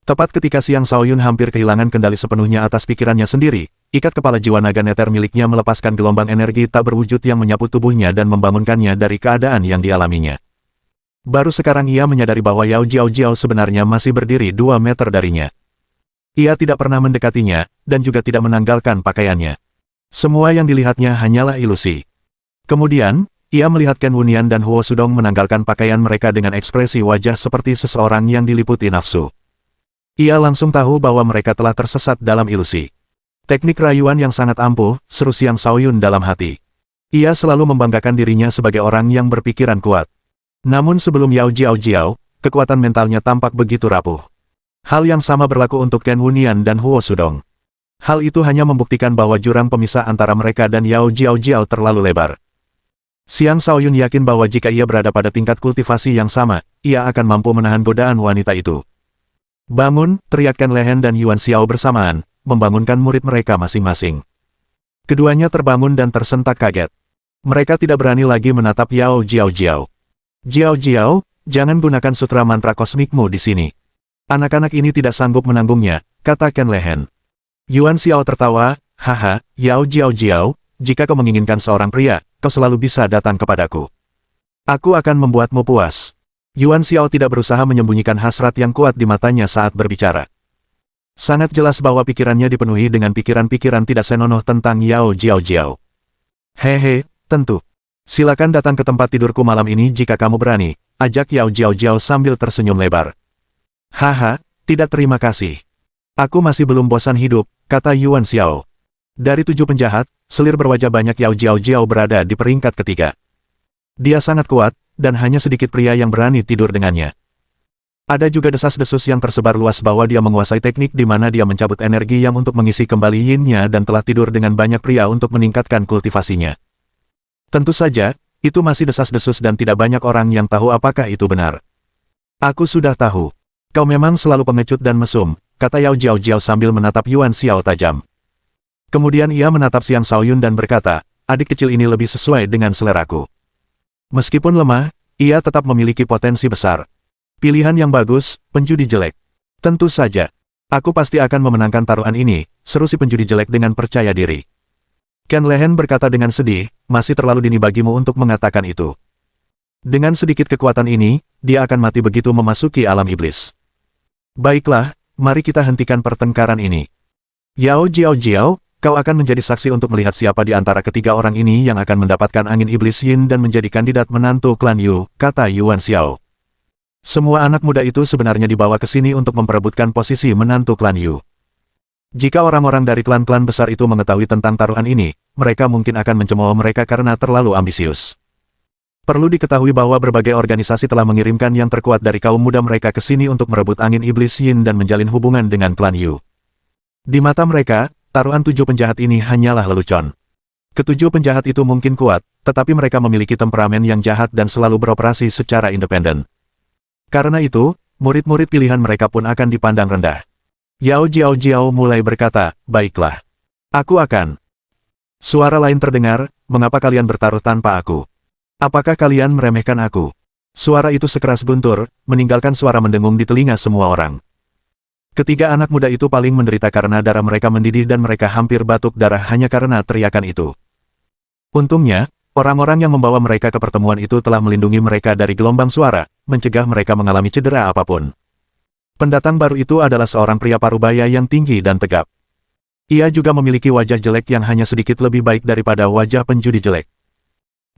Tepat ketika Xiang Shaoyun hampir kehilangan kendali sepenuhnya atas pikirannya sendiri, ikat kepala jiwa naga neter miliknya melepaskan gelombang energi tak berwujud yang menyapu tubuhnya dan membangunkannya dari keadaan yang dialaminya. Baru sekarang ia menyadari bahwa Yao Jiao sebenarnya masih berdiri 2 meter darinya. Ia tidak pernah mendekatinya, dan juga tidak menanggalkan pakaiannya. Semua yang dilihatnya hanyalah ilusi. Kemudian, ia melihat Ken Wunian dan Huo Sudong menanggalkan pakaian mereka dengan ekspresi wajah seperti seseorang yang diliputi nafsu. Ia langsung tahu bahwa mereka telah tersesat dalam ilusi. Teknik rayuan yang sangat ampuh, seru Xiang Shaoyun dalam hati. Ia selalu membanggakan dirinya sebagai orang yang berpikiran kuat. Namun sebelum Yao Jiao, kekuatan mentalnya tampak begitu rapuh. Hal yang sama berlaku untuk Ken Wunian dan Huo Sudong. Hal itu hanya membuktikan bahwa jurang pemisah antara mereka dan Yao Jiao terlalu lebar. Xiang Shaoyun yakin bahwa jika ia berada pada tingkat kultivasi yang sama, ia akan mampu menahan godaan wanita itu. Bangun, teriak Ken Lehen dan Yuan Xiao bersamaan, membangunkan murid mereka masing-masing. Keduanya terbangun dan tersentak kaget. Mereka tidak berani lagi menatap Yao Jiao. Jiao, jangan gunakan sutra mantra kosmikmu di sini. Anak-anak ini tidak sanggup menanggungnya, kata Ken Lehen. Yuan Xiao tertawa, haha, Yao Jiao, jika kau menginginkan seorang pria, kau selalu bisa datang kepadaku. Aku akan membuatmu puas. Yuan Xiao tidak berusaha menyembunyikan hasrat yang kuat di matanya saat berbicara. Sangat jelas bahwa pikirannya dipenuhi dengan pikiran-pikiran tidak senonoh tentang Yao Jiao. Hehe, tentu. Silakan datang ke tempat tidurku malam ini jika kamu berani, ajak Yao Jiao sambil tersenyum lebar. Haha, tidak terima kasih. Aku masih belum bosan hidup, kata Yuan Xiao. Dari 7 penjahat, selir berwajah banyak Yao Jiao berada di peringkat ketiga. Dia sangat kuat, dan hanya sedikit pria yang berani tidur dengannya. Ada juga desas-desus yang tersebar luas bahwa dia menguasai teknik di mana dia mencabut energi yang untuk mengisi kembali yin-nya dan telah tidur dengan banyak pria untuk meningkatkan kultivasinya. Tentu saja, itu masih desas-desus dan tidak banyak orang yang tahu apakah itu benar. Aku sudah tahu. Kau memang selalu pengecut dan mesum, kata Yao Jiao sambil menatap Yuan Xiao tajam. Kemudian ia menatap Xiang Shaoyun dan berkata, adik kecil ini lebih sesuai dengan seleraku. Meskipun lemah, ia tetap memiliki potensi besar. Pilihan yang bagus, penjudi jelek. Tentu saja. Aku pasti akan memenangkan taruhan ini, seru si penjudi jelek dengan percaya diri. Ken Lehen berkata dengan sedih, masih terlalu dini bagimu untuk mengatakan itu. Dengan sedikit kekuatan ini, dia akan mati begitu memasuki alam iblis. Baiklah, mari kita hentikan pertengkaran ini. Yao Jiao, kau akan menjadi saksi untuk melihat siapa di antara ketiga orang ini yang akan mendapatkan angin iblis yin dan menjadi kandidat menantu klan Yu, kata Yuan Xiao. Semua anak muda itu sebenarnya dibawa ke sini untuk memperebutkan posisi menantu klan Yu. Jika orang-orang dari klan-klan besar itu mengetahui tentang taruhan ini, mereka mungkin akan mencemooh mereka karena terlalu ambisius. Perlu diketahui bahwa berbagai organisasi telah mengirimkan yang terkuat dari kaum muda mereka ke sini untuk merebut angin iblis yin dan menjalin hubungan dengan klan Yu. Di mata mereka, taruhan 7 penjahat ini hanyalah lelucon. Ketujuh penjahat itu mungkin kuat, tetapi mereka memiliki temperamen yang jahat dan selalu beroperasi secara independen. Karena itu, murid-murid pilihan mereka pun akan dipandang rendah. Yao Jiao mulai berkata, baiklah. Aku akan. Suara lain terdengar, mengapa kalian bertaruh tanpa aku? Apakah kalian meremehkan aku? Suara itu sekeras guntur, meninggalkan suara mendengung di telinga semua orang. Ketiga anak muda itu paling menderita karena darah mereka mendidih dan mereka hampir batuk darah hanya karena teriakan itu. Untungnya, orang-orang yang membawa mereka ke pertemuan itu telah melindungi mereka dari gelombang suara, mencegah mereka mengalami cedera apapun. Pendatang baru itu adalah seorang pria parubaya yang tinggi dan tegap. Ia juga memiliki wajah jelek yang hanya sedikit lebih baik daripada wajah penjudi jelek.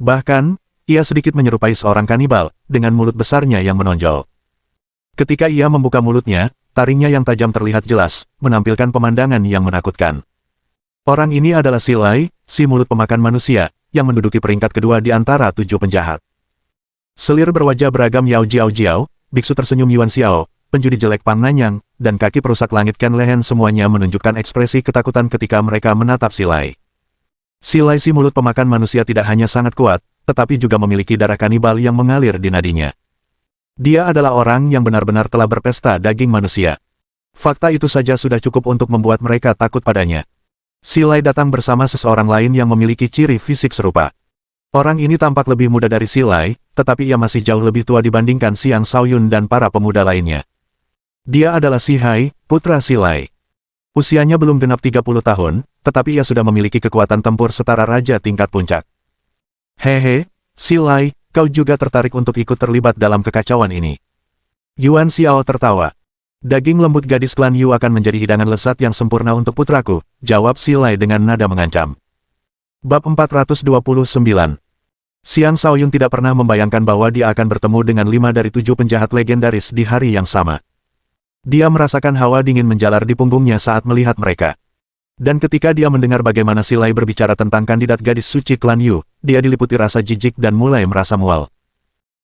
Bahkan, ia sedikit menyerupai seorang kanibal, dengan mulut besarnya yang menonjol. Ketika ia membuka mulutnya, taringnya yang tajam terlihat jelas, menampilkan pemandangan yang menakutkan. Orang ini adalah Silai, si mulut pemakan manusia, yang menduduki peringkat kedua di antara 7 penjahat. Selir berwajah beragam Yao Jiao, biksu tersenyum Yuan Xiao, penjudi jelek Pan Nanyang, dan kaki perusak langit Ken Lehen semuanya menunjukkan ekspresi ketakutan ketika mereka menatap Silai. Silai si mulut pemakan manusia tidak hanya sangat kuat, tetapi juga memiliki darah kanibal yang mengalir di nadinya. Dia adalah orang yang benar-benar telah berpesta daging manusia. Fakta itu saja sudah cukup untuk membuat mereka takut padanya. Silai datang bersama seseorang lain yang memiliki ciri fisik serupa. Orang ini tampak lebih muda dari Silai, tetapi ia masih jauh lebih tua dibandingkan Xiang Shaoyun dan para pemuda lainnya. Dia adalah Si Hai, putra Si Lai. Usianya belum genap 30 tahun, tetapi ia sudah memiliki kekuatan tempur setara raja tingkat puncak. Hehe, Si Lai, kau juga tertarik untuk ikut terlibat dalam kekacauan ini. Yuan Xiao tertawa. Daging lembut gadis klan Yu akan menjadi hidangan lezat yang sempurna untuk putraku, jawab Si Lai dengan nada mengancam. Bab 429. Xiang Shaoyun tidak pernah membayangkan bahwa dia akan bertemu dengan 5 dari 7 penjahat legendaris di hari yang sama. Dia merasakan hawa dingin menjalar di punggungnya saat melihat mereka. Dan ketika dia mendengar bagaimana Si Lai berbicara tentang kandidat gadis suci klan Yu, dia diliputi rasa jijik dan mulai merasa mual.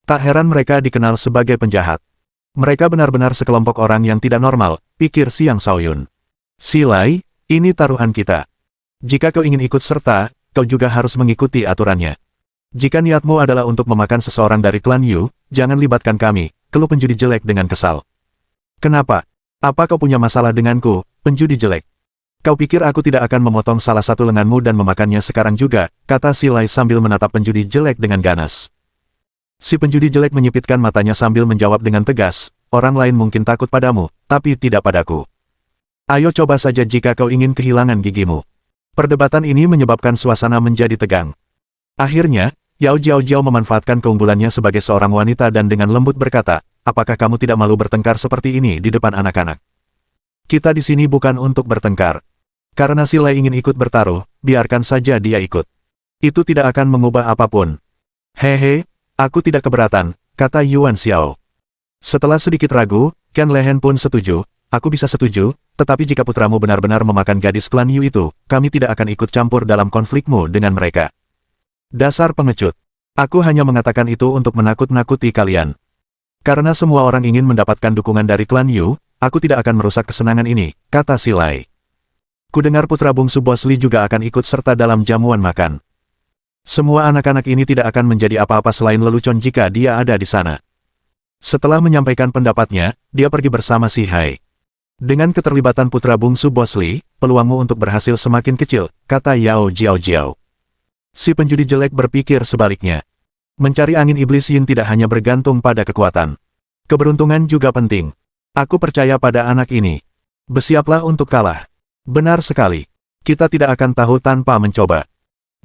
Tak heran mereka dikenal sebagai penjahat. Mereka benar-benar sekelompok orang yang tidak normal, pikir Xiang Shaoyun. Si Lai, ini taruhan kita. Jika kau ingin ikut serta, kau juga harus mengikuti aturannya. Jika niatmu adalah untuk memakan seseorang dari klan Yu, jangan libatkan kami, keluh penjudi jelek dengan kesal. Kenapa? Apa kau punya masalah denganku, penjudi jelek? Kau pikir aku tidak akan memotong salah satu lenganmu dan memakannya sekarang juga, kata Si Lai sambil menatap penjudi jelek dengan ganas. Si penjudi jelek menyipitkan matanya sambil menjawab dengan tegas, orang lain mungkin takut padamu, tapi tidak padaku. Ayo coba saja jika kau ingin kehilangan gigimu. Perdebatan ini menyebabkan suasana menjadi tegang. Akhirnya, Yao Jiao memanfaatkan keunggulannya sebagai seorang wanita dan dengan lembut berkata, apakah kamu tidak malu bertengkar seperti ini di depan anak-anak? Kita di sini bukan untuk bertengkar. Karena Si Lai ingin ikut bertaruh, biarkan saja dia ikut. Itu tidak akan mengubah apapun. Hehe, aku tidak keberatan, kata Yuan Xiao. Setelah sedikit ragu, Ken Lehen pun setuju, aku bisa setuju, tetapi jika putramu benar-benar memakan gadis klan Yu itu, kami tidak akan ikut campur dalam konflikmu dengan mereka. Dasar pengecut. Aku hanya mengatakan itu untuk menakut-nakuti kalian. Karena semua orang ingin mendapatkan dukungan dari klan Yu, aku tidak akan merusak kesenangan ini, kata Si Lai. Kudengar putra bungsu Bos Li juga akan ikut serta dalam jamuan makan. Semua anak-anak ini tidak akan menjadi apa-apa selain lelucon jika dia ada di sana. Setelah menyampaikan pendapatnya, dia pergi bersama Si Hai. Dengan keterlibatan putra bungsu Bos Li, peluangmu untuk berhasil semakin kecil, kata Yao Jiao. Si penjudi jelek berpikir sebaliknya. Mencari angin iblis Yin tidak hanya bergantung pada kekuatan. Keberuntungan juga penting. Aku percaya pada anak ini. Bersiaplah untuk kalah. Benar sekali. Kita tidak akan tahu tanpa mencoba.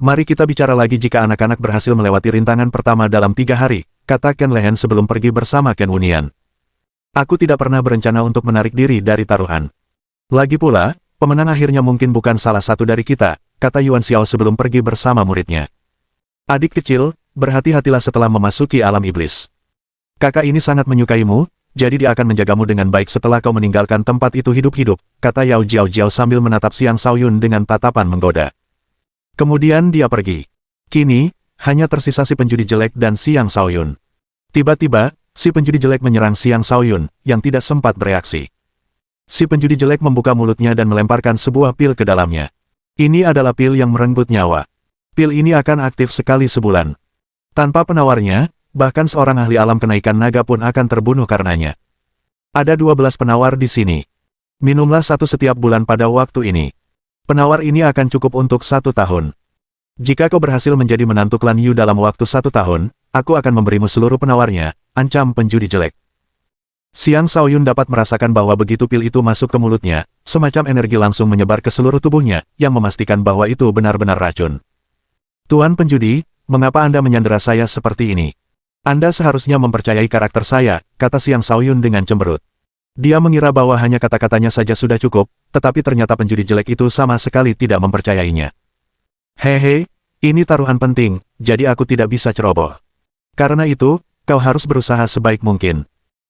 Mari kita bicara lagi jika anak-anak berhasil melewati rintangan pertama dalam 3 hari, kata Ken Lehen sebelum pergi bersama Ken Wunian. Aku tidak pernah berencana untuk menarik diri dari taruhan. Lagi pula, pemenang akhirnya mungkin bukan salah satu dari kita, kata Yuan Xiao sebelum pergi bersama muridnya. Adik kecil, berhati-hatilah setelah memasuki alam iblis. Kakak ini sangat menyukaimu, jadi dia akan menjagamu dengan baik setelah kau meninggalkan tempat itu hidup-hidup, kata Yao Jiao sambil menatap Xiang Shaoyun dengan tatapan menggoda. Kemudian dia pergi. Kini, hanya tersisa si penjudi jelek dan Xiang Shaoyun. Tiba-tiba, si penjudi jelek menyerang Xiang Shaoyun, yang tidak sempat bereaksi. Si penjudi jelek membuka mulutnya dan melemparkan sebuah pil ke dalamnya. Ini adalah pil yang merenggut nyawa. Pil ini akan aktif sekali sebulan. Tanpa penawarnya, bahkan seorang ahli alam kenaikan naga pun akan terbunuh karenanya. Ada 12 penawar di sini. Minumlah satu setiap bulan pada waktu ini. Penawar ini akan cukup untuk 1 tahun. Jika kau berhasil menjadi menantu klan Yu dalam waktu 1 tahun, aku akan memberimu seluruh penawarnya, ancam penjudi jelek. Xiang Shaoyun dapat merasakan bahwa begitu pil itu masuk ke mulutnya, semacam energi langsung menyebar ke seluruh tubuhnya, yang memastikan bahwa itu benar-benar racun. Tuan penjudi, mengapa Anda menyandera saya seperti ini? Anda seharusnya mempercayai karakter saya, kata Xiang Shaoyun dengan cemberut. Dia mengira bahwa hanya kata-katanya saja sudah cukup, tetapi ternyata penjudi jelek itu sama sekali tidak mempercayainya. Hehe, ini taruhan penting, jadi aku tidak bisa ceroboh. Karena itu, kau harus berusaha sebaik mungkin.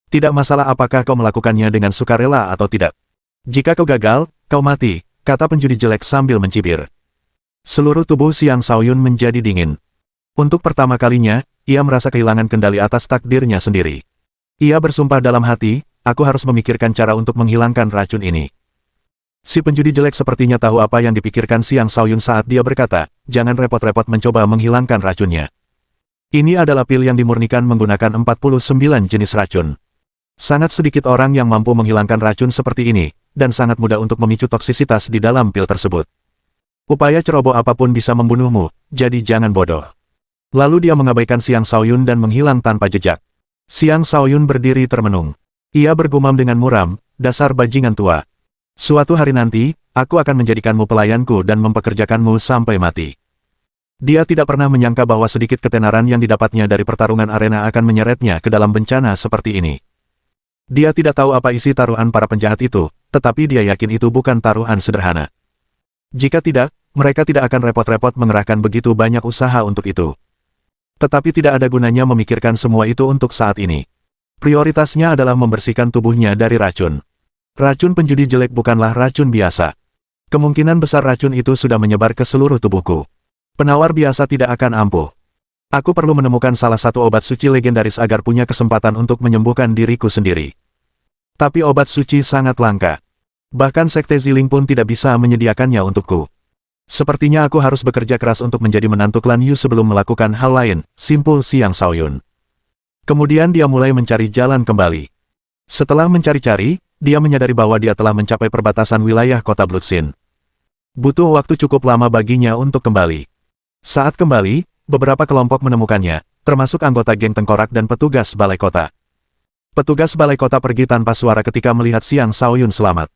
Tidak masalah apakah kau melakukannya dengan sukarela atau tidak. Jika kau gagal, kau mati, kata penjudi jelek sambil mencibir. Seluruh tubuh Xiang Shaoyun menjadi dingin. Untuk pertama kalinya, ia merasa kehilangan kendali atas takdirnya sendiri. Ia bersumpah dalam hati, aku harus memikirkan cara untuk menghilangkan racun ini. Si penjudi jelek sepertinya tahu apa yang dipikirkan Xiang Shaoyun saat dia berkata, jangan repot-repot mencoba menghilangkan racunnya. Ini adalah pil yang dimurnikan menggunakan 49 jenis racun. Sangat sedikit orang yang mampu menghilangkan racun seperti ini, dan sangat mudah untuk memicu toksisitas di dalam pil tersebut. Upaya ceroboh apapun bisa membunuhmu, jadi jangan bodoh. Lalu dia mengabaikan Xiang Shaoyun dan menghilang tanpa jejak. Xiang Shaoyun berdiri termenung. Ia bergumam dengan muram, dasar bajingan tua. Suatu hari nanti, aku akan menjadikanmu pelayanku dan mempekerjakanmu sampai mati. Dia tidak pernah menyangka bahwa sedikit ketenaran yang didapatnya dari pertarungan arena akan menyeretnya ke dalam bencana seperti ini. Dia tidak tahu apa isi taruhan para penjahat itu, tetapi dia yakin itu bukan taruhan sederhana. Jika tidak, mereka tidak akan repot-repot mengerahkan begitu banyak usaha untuk itu. Tetapi tidak ada gunanya memikirkan semua itu untuk saat ini. Prioritasnya adalah membersihkan tubuhnya dari racun. Racun penjudi jelek bukanlah racun biasa. Kemungkinan besar racun itu sudah menyebar ke seluruh tubuhku. Penawar biasa tidak akan ampuh. Aku perlu menemukan salah satu obat suci legendaris agar punya kesempatan untuk menyembuhkan diriku sendiri. Tapi obat suci sangat langka. Bahkan Sekte Ziling pun tidak bisa menyediakannya untukku. Sepertinya aku harus bekerja keras untuk menjadi menantu klan Yu sebelum melakukan hal lain, simpul Xiang Shaoyun. Kemudian dia mulai mencari jalan kembali. Setelah mencari-cari, dia menyadari bahwa dia telah mencapai perbatasan wilayah kota Bloodsin. Butuh waktu cukup lama baginya untuk kembali. Saat kembali, beberapa kelompok menemukannya, termasuk anggota geng tengkorak dan petugas balai kota. Petugas balai kota pergi tanpa suara ketika melihat Xiang Shaoyun selamat.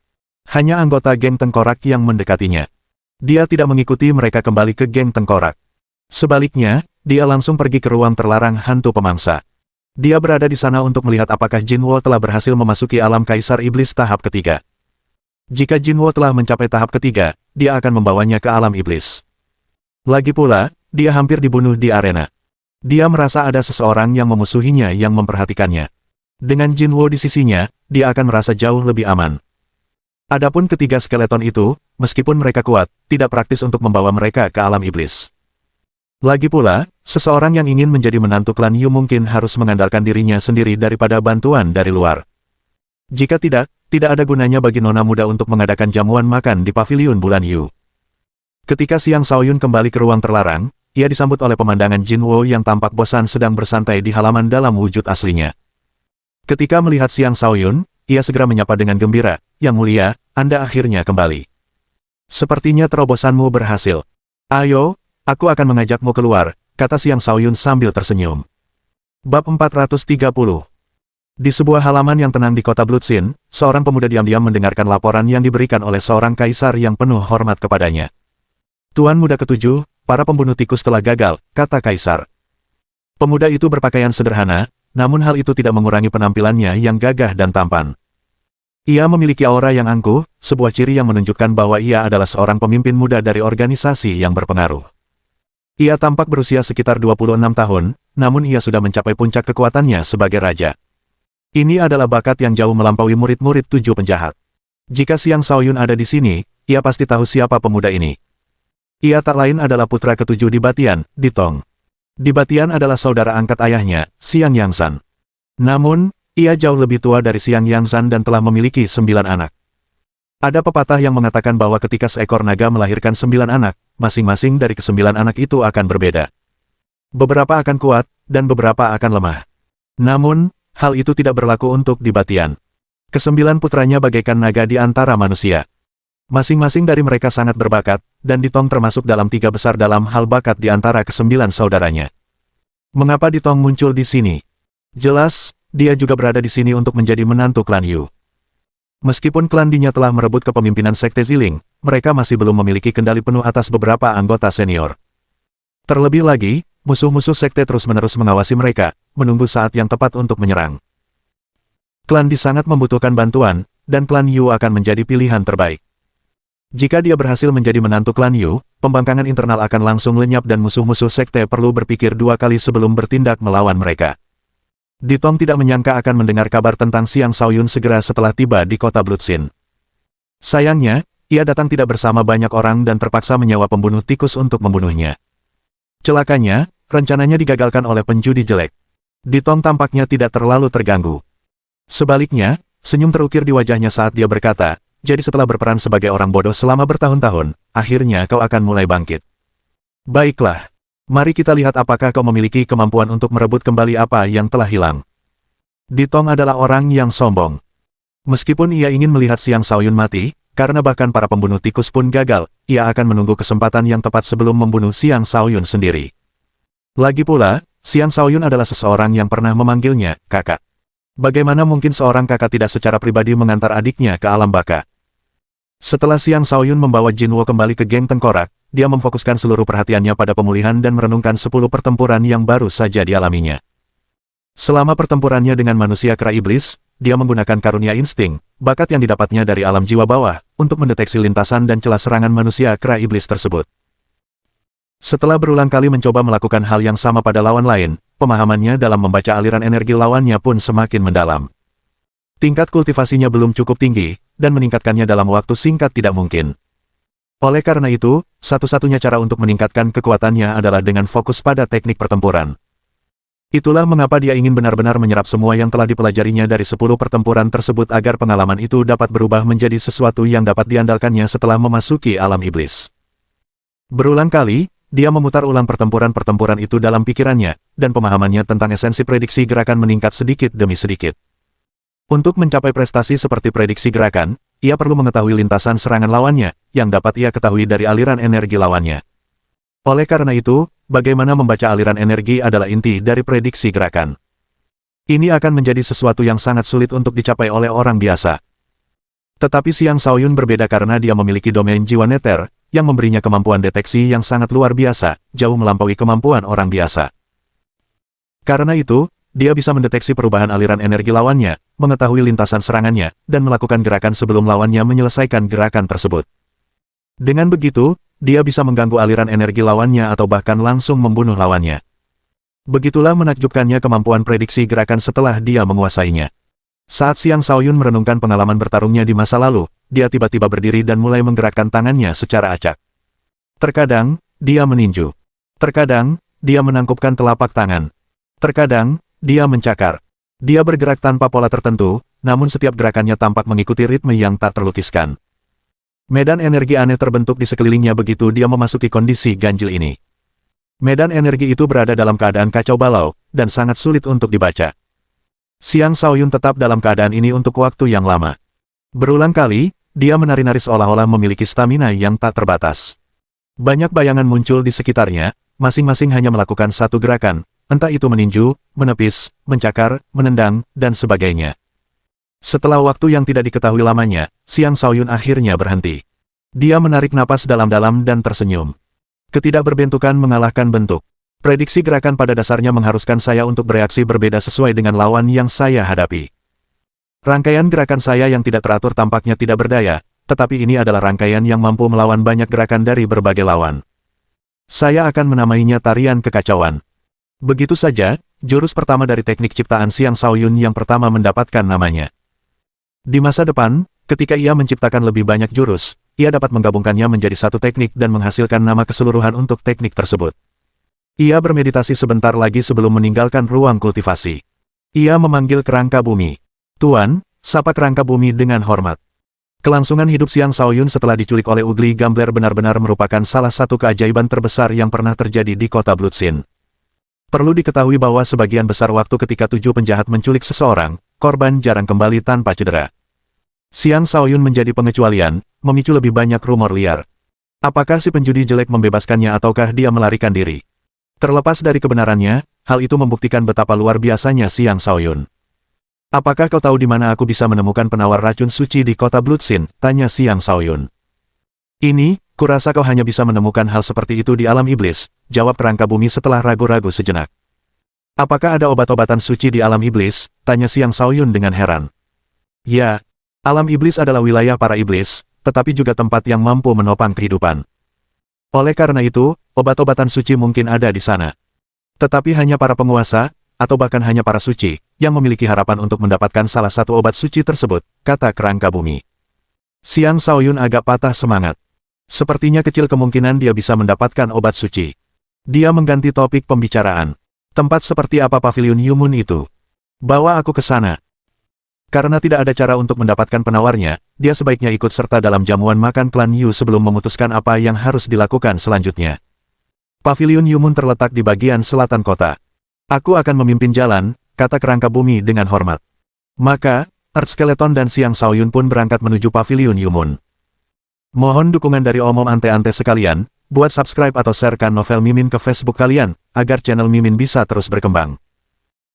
Hanya anggota geng tengkorak yang mendekatinya. Dia tidak mengikuti mereka kembali ke geng tengkorak. Sebaliknya, dia langsung pergi ke ruang terlarang hantu pemangsa. Dia berada di sana untuk melihat apakah Jinwo telah berhasil memasuki alam Kaisar Iblis tahap ketiga. Jika Jinwo telah mencapai tahap ketiga, dia akan membawanya ke alam iblis. Lagi pula, dia hampir dibunuh di arena. Dia merasa ada seseorang yang memusuhinya yang memperhatikannya. Dengan Jinwo di sisinya, dia akan merasa jauh lebih aman. Adapun ketiga skeleton itu, meskipun mereka kuat, tidak praktis untuk membawa mereka ke alam iblis. Lagi pula, seseorang yang ingin menjadi menantu klan Yu mungkin harus mengandalkan dirinya sendiri daripada bantuan dari luar. Jika tidak, tidak ada gunanya bagi nona muda untuk mengadakan jamuan makan di pavilion bulan Yu. Ketika Xiang Shaoyun kembali ke ruang terlarang, ia disambut oleh pemandangan Jinwo yang tampak bosan sedang bersantai di halaman dalam wujud aslinya. Ketika melihat Xiang Shaoyun, ia segera menyapa dengan gembira, "Yang mulia, Anda akhirnya kembali. Sepertinya terobosanmu berhasil. Ayo, aku akan mengajakmu keluar," kata Xiang Shaoyun sambil tersenyum. Bab 430. Di sebuah halaman yang tenang di kota Bloodsin, seorang pemuda diam-diam mendengarkan laporan yang diberikan oleh seorang kaisar yang penuh hormat kepadanya. "Tuan muda ketujuh, para pembunuh tikus telah gagal," kata kaisar. Pemuda itu berpakaian sederhana, namun hal itu tidak mengurangi penampilannya yang gagah dan tampan. Ia memiliki aura yang angkuh, sebuah ciri yang menunjukkan bahwa ia adalah seorang pemimpin muda dari organisasi yang berpengaruh. Ia tampak berusia sekitar 26 tahun, namun ia sudah mencapai puncak kekuatannya sebagai raja. Ini adalah bakat yang jauh melampaui murid-murid 7 penjahat. Jika Xiang Shaoyun ada di sini, ia pasti tahu siapa pemuda ini. Ia tak lain adalah putra ketujuh di Batian, Ditong. Di Batian adalah saudara angkat ayahnya, Xiang Yangzan. Namun, ia jauh lebih tua dari Xiang Yangzan dan telah memiliki 9 anak. Ada pepatah yang mengatakan bahwa ketika seekor naga melahirkan 9 anak, masing-masing dari ke-9 anak itu akan berbeda. Beberapa akan kuat, dan beberapa akan lemah. Namun, hal itu tidak berlaku untuk di Batian. Ke-9 putranya bagaikan naga di antara manusia. Masing-masing dari mereka sangat berbakat, dan Ditong termasuk dalam 3 besar dalam hal bakat di antara ke-9 saudaranya. Mengapa Ditong muncul di sini? Jelas, dia juga berada di sini untuk menjadi menantu klan Yu. Meskipun klan Dinya telah merebut kepemimpinan Sekte Ziling, mereka masih belum memiliki kendali penuh atas beberapa anggota senior. Terlebih lagi, musuh-musuh Sekte terus-menerus mengawasi mereka, menunggu saat yang tepat untuk menyerang. Klan Di sangat membutuhkan bantuan, dan klan Yu akan menjadi pilihan terbaik. Jika dia berhasil menjadi menantu klan Yu, pembangkangan internal akan langsung lenyap dan musuh-musuh Sekte perlu berpikir 2 kali sebelum bertindak melawan mereka. Ditong tidak menyangka akan mendengar kabar tentang Xiang Shaoyun segera setelah tiba di kota Bloodsin. Sayangnya, ia datang tidak bersama banyak orang dan terpaksa menyewa pembunuh tikus untuk membunuhnya. Celakanya, rencananya digagalkan oleh penjudi jelek. Ditong tampaknya tidak terlalu terganggu. Sebaliknya, senyum terukir di wajahnya saat dia berkata, "Jadi setelah berperan sebagai orang bodoh selama bertahun-tahun, akhirnya kau akan mulai bangkit. Baiklah. Mari kita lihat apakah kau memiliki kemampuan untuk merebut kembali apa yang telah hilang." Ditong adalah orang yang sombong. Meskipun ia ingin melihat Xiang Shaoyun mati, karena bahkan para pembunuh tikus pun gagal, ia akan menunggu kesempatan yang tepat sebelum membunuh Xiang Shaoyun sendiri. Lagi pula, Xiang Shaoyun adalah seseorang yang pernah memanggilnya, kakak. Bagaimana mungkin seorang kakak tidak secara pribadi mengantar adiknya ke alam baka? Setelah Xiang Shaoyun membawa Jinwo kembali ke geng tengkorak, dia memfokuskan seluruh perhatiannya pada pemulihan dan merenungkan 10 pertempuran yang baru saja dialaminya. Selama pertempurannya dengan manusia kera iblis, dia menggunakan karunia insting, bakat yang didapatnya dari alam jiwa bawah, untuk mendeteksi lintasan dan celah serangan manusia kera iblis tersebut. Setelah berulang kali mencoba melakukan hal yang sama pada lawan lain, pemahamannya dalam membaca aliran energi lawannya pun semakin mendalam. Tingkat kultivasinya belum cukup tinggi, dan meningkatkannya dalam waktu singkat tidak mungkin. Oleh karena itu, satu-satunya cara untuk meningkatkan kekuatannya adalah dengan fokus pada teknik pertempuran. Itulah mengapa dia ingin benar-benar menyerap semua yang telah dipelajarinya dari 10 pertempuran tersebut agar pengalaman itu dapat berubah menjadi sesuatu yang dapat diandalkannya setelah memasuki alam iblis. Berulang kali, dia memutar ulang pertempuran-pertempuran itu dalam pikirannya, dan pemahamannya tentang esensi prediksi gerakan meningkat sedikit demi sedikit. Untuk mencapai prestasi seperti prediksi gerakan, ia perlu mengetahui lintasan serangan lawannya, yang dapat ia ketahui dari aliran energi lawannya. Oleh karena itu, bagaimana membaca aliran energi adalah inti dari prediksi gerakan. Ini akan menjadi sesuatu yang sangat sulit untuk dicapai oleh orang biasa. Tetapi Xiang Shaoyun berbeda karena dia memiliki domain jiwa neter, yang memberinya kemampuan deteksi yang sangat luar biasa, jauh melampaui kemampuan orang biasa. Karena itu, dia bisa mendeteksi perubahan aliran energi lawannya, mengetahui lintasan serangannya, dan melakukan gerakan sebelum lawannya menyelesaikan gerakan tersebut. Dengan begitu, dia bisa mengganggu aliran energi lawannya atau bahkan langsung membunuh lawannya. Begitulah menakjubkannya kemampuan prediksi gerakan setelah dia menguasainya. Saat Xiang Shaoyun merenungkan pengalaman bertarungnya di masa lalu, dia tiba-tiba berdiri dan mulai menggerakkan tangannya secara acak. Terkadang, dia meninju. Terkadang, dia menangkupkan telapak tangan. Terkadang, dia mencakar. Dia bergerak tanpa pola tertentu, namun setiap gerakannya tampak mengikuti ritme yang tak terlukiskan. Medan energi aneh terbentuk di sekelilingnya begitu dia memasuki kondisi ganjil ini. Medan energi itu berada dalam keadaan kacau balau, dan sangat sulit untuk dibaca. Xiang Shaoyun tetap dalam keadaan ini untuk waktu yang lama. Berulang kali, dia menari-nari seolah-olah memiliki stamina yang tak terbatas. Banyak bayangan muncul di sekitarnya, masing-masing hanya melakukan satu gerakan, entah itu meninju, menepis, mencakar, menendang, dan sebagainya. Setelah waktu yang tidak diketahui lamanya, Xiang Shaoyun akhirnya berhenti. Dia menarik napas dalam-dalam dan tersenyum. Ketidakberbentukan mengalahkan bentuk. Prediksi gerakan pada dasarnya mengharuskan saya untuk bereaksi berbeda sesuai dengan lawan yang saya hadapi. Rangkaian gerakan saya yang tidak teratur tampaknya tidak berdaya, tetapi ini adalah rangkaian yang mampu melawan banyak gerakan dari berbagai lawan. Saya akan menamainya tarian kekacauan. Begitu saja, jurus pertama dari teknik ciptaan Xiang Shaoyun yang pertama mendapatkan namanya. Di masa depan, ketika ia menciptakan lebih banyak jurus, ia dapat menggabungkannya menjadi satu teknik dan menghasilkan nama keseluruhan untuk teknik tersebut. Ia bermeditasi sebentar lagi sebelum meninggalkan ruang kultivasi. Ia memanggil kerangka bumi. Tuan, sapa kerangka bumi dengan hormat. Kelangsungan hidup Xiang Shaoyun setelah diculik oleh Ugly Gambler benar-benar merupakan salah satu keajaiban terbesar yang pernah terjadi di kota Bloodsin. Perlu diketahui bahwa sebagian besar waktu ketika 7 penjahat menculik seseorang, korban jarang kembali tanpa cedera. Xiang Shaoyun menjadi pengecualian, memicu lebih banyak rumor liar. Apakah si penjudi jelek membebaskannya ataukah dia melarikan diri? Terlepas dari kebenarannya, hal itu membuktikan betapa luar biasanya Xiang Shaoyun. Apakah kau tahu di mana aku bisa menemukan penawar racun suci di kota Bloodsin? Tanya Xiang Shaoyun. Ini, kurasa kau hanya bisa menemukan hal seperti itu di alam iblis, jawab kerangka bumi setelah ragu-ragu sejenak. Apakah ada obat-obatan suci di alam iblis? Tanya Xiang Shaoyun dengan heran. Ya, alam iblis adalah wilayah para iblis, tetapi juga tempat yang mampu menopang kehidupan. Oleh karena itu, obat-obatan suci mungkin ada di sana. Tetapi hanya para penguasa, atau bahkan hanya para suci, yang memiliki harapan untuk mendapatkan salah satu obat suci tersebut, kata kerangka bumi. Xiang Shaoyun agak patah semangat. Sepertinya kecil kemungkinan dia bisa mendapatkan obat suci. Dia mengganti topik pembicaraan. Tempat seperti apa pavilion Yumun itu? Bawa aku ke sana. Karena tidak ada cara untuk mendapatkan penawarnya, dia sebaiknya ikut serta dalam jamuan makan klan Yu sebelum memutuskan apa yang harus dilakukan selanjutnya. Pavilion Yumun terletak di bagian selatan kota. Aku akan memimpin jalan, kata kerangka bumi dengan hormat. Maka, Earth Skeleton dan Xiang Shaoyun pun berangkat menuju pavilion Yumun. Mohon dukungan dari omom ante-ante sekalian, buat subscribe atau sharekan novel Mimin ke Facebook kalian, agar channel Mimin bisa terus berkembang.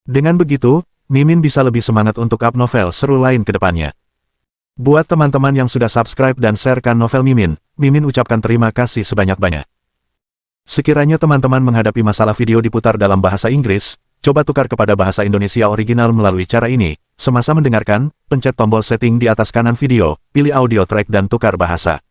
Dengan begitu, Mimin bisa lebih semangat untuk up novel seru lain ke depannya. Buat teman-teman yang sudah subscribe dan sharekan novel Mimin, Mimin ucapkan terima kasih sebanyak-banyak. Sekiranya teman-teman menghadapi masalah video diputar dalam bahasa Inggris, coba tukar kepada bahasa Indonesia original melalui cara ini. Semasa mendengarkan, pencet tombol setting di atas kanan video, pilih audio track dan tukar bahasa.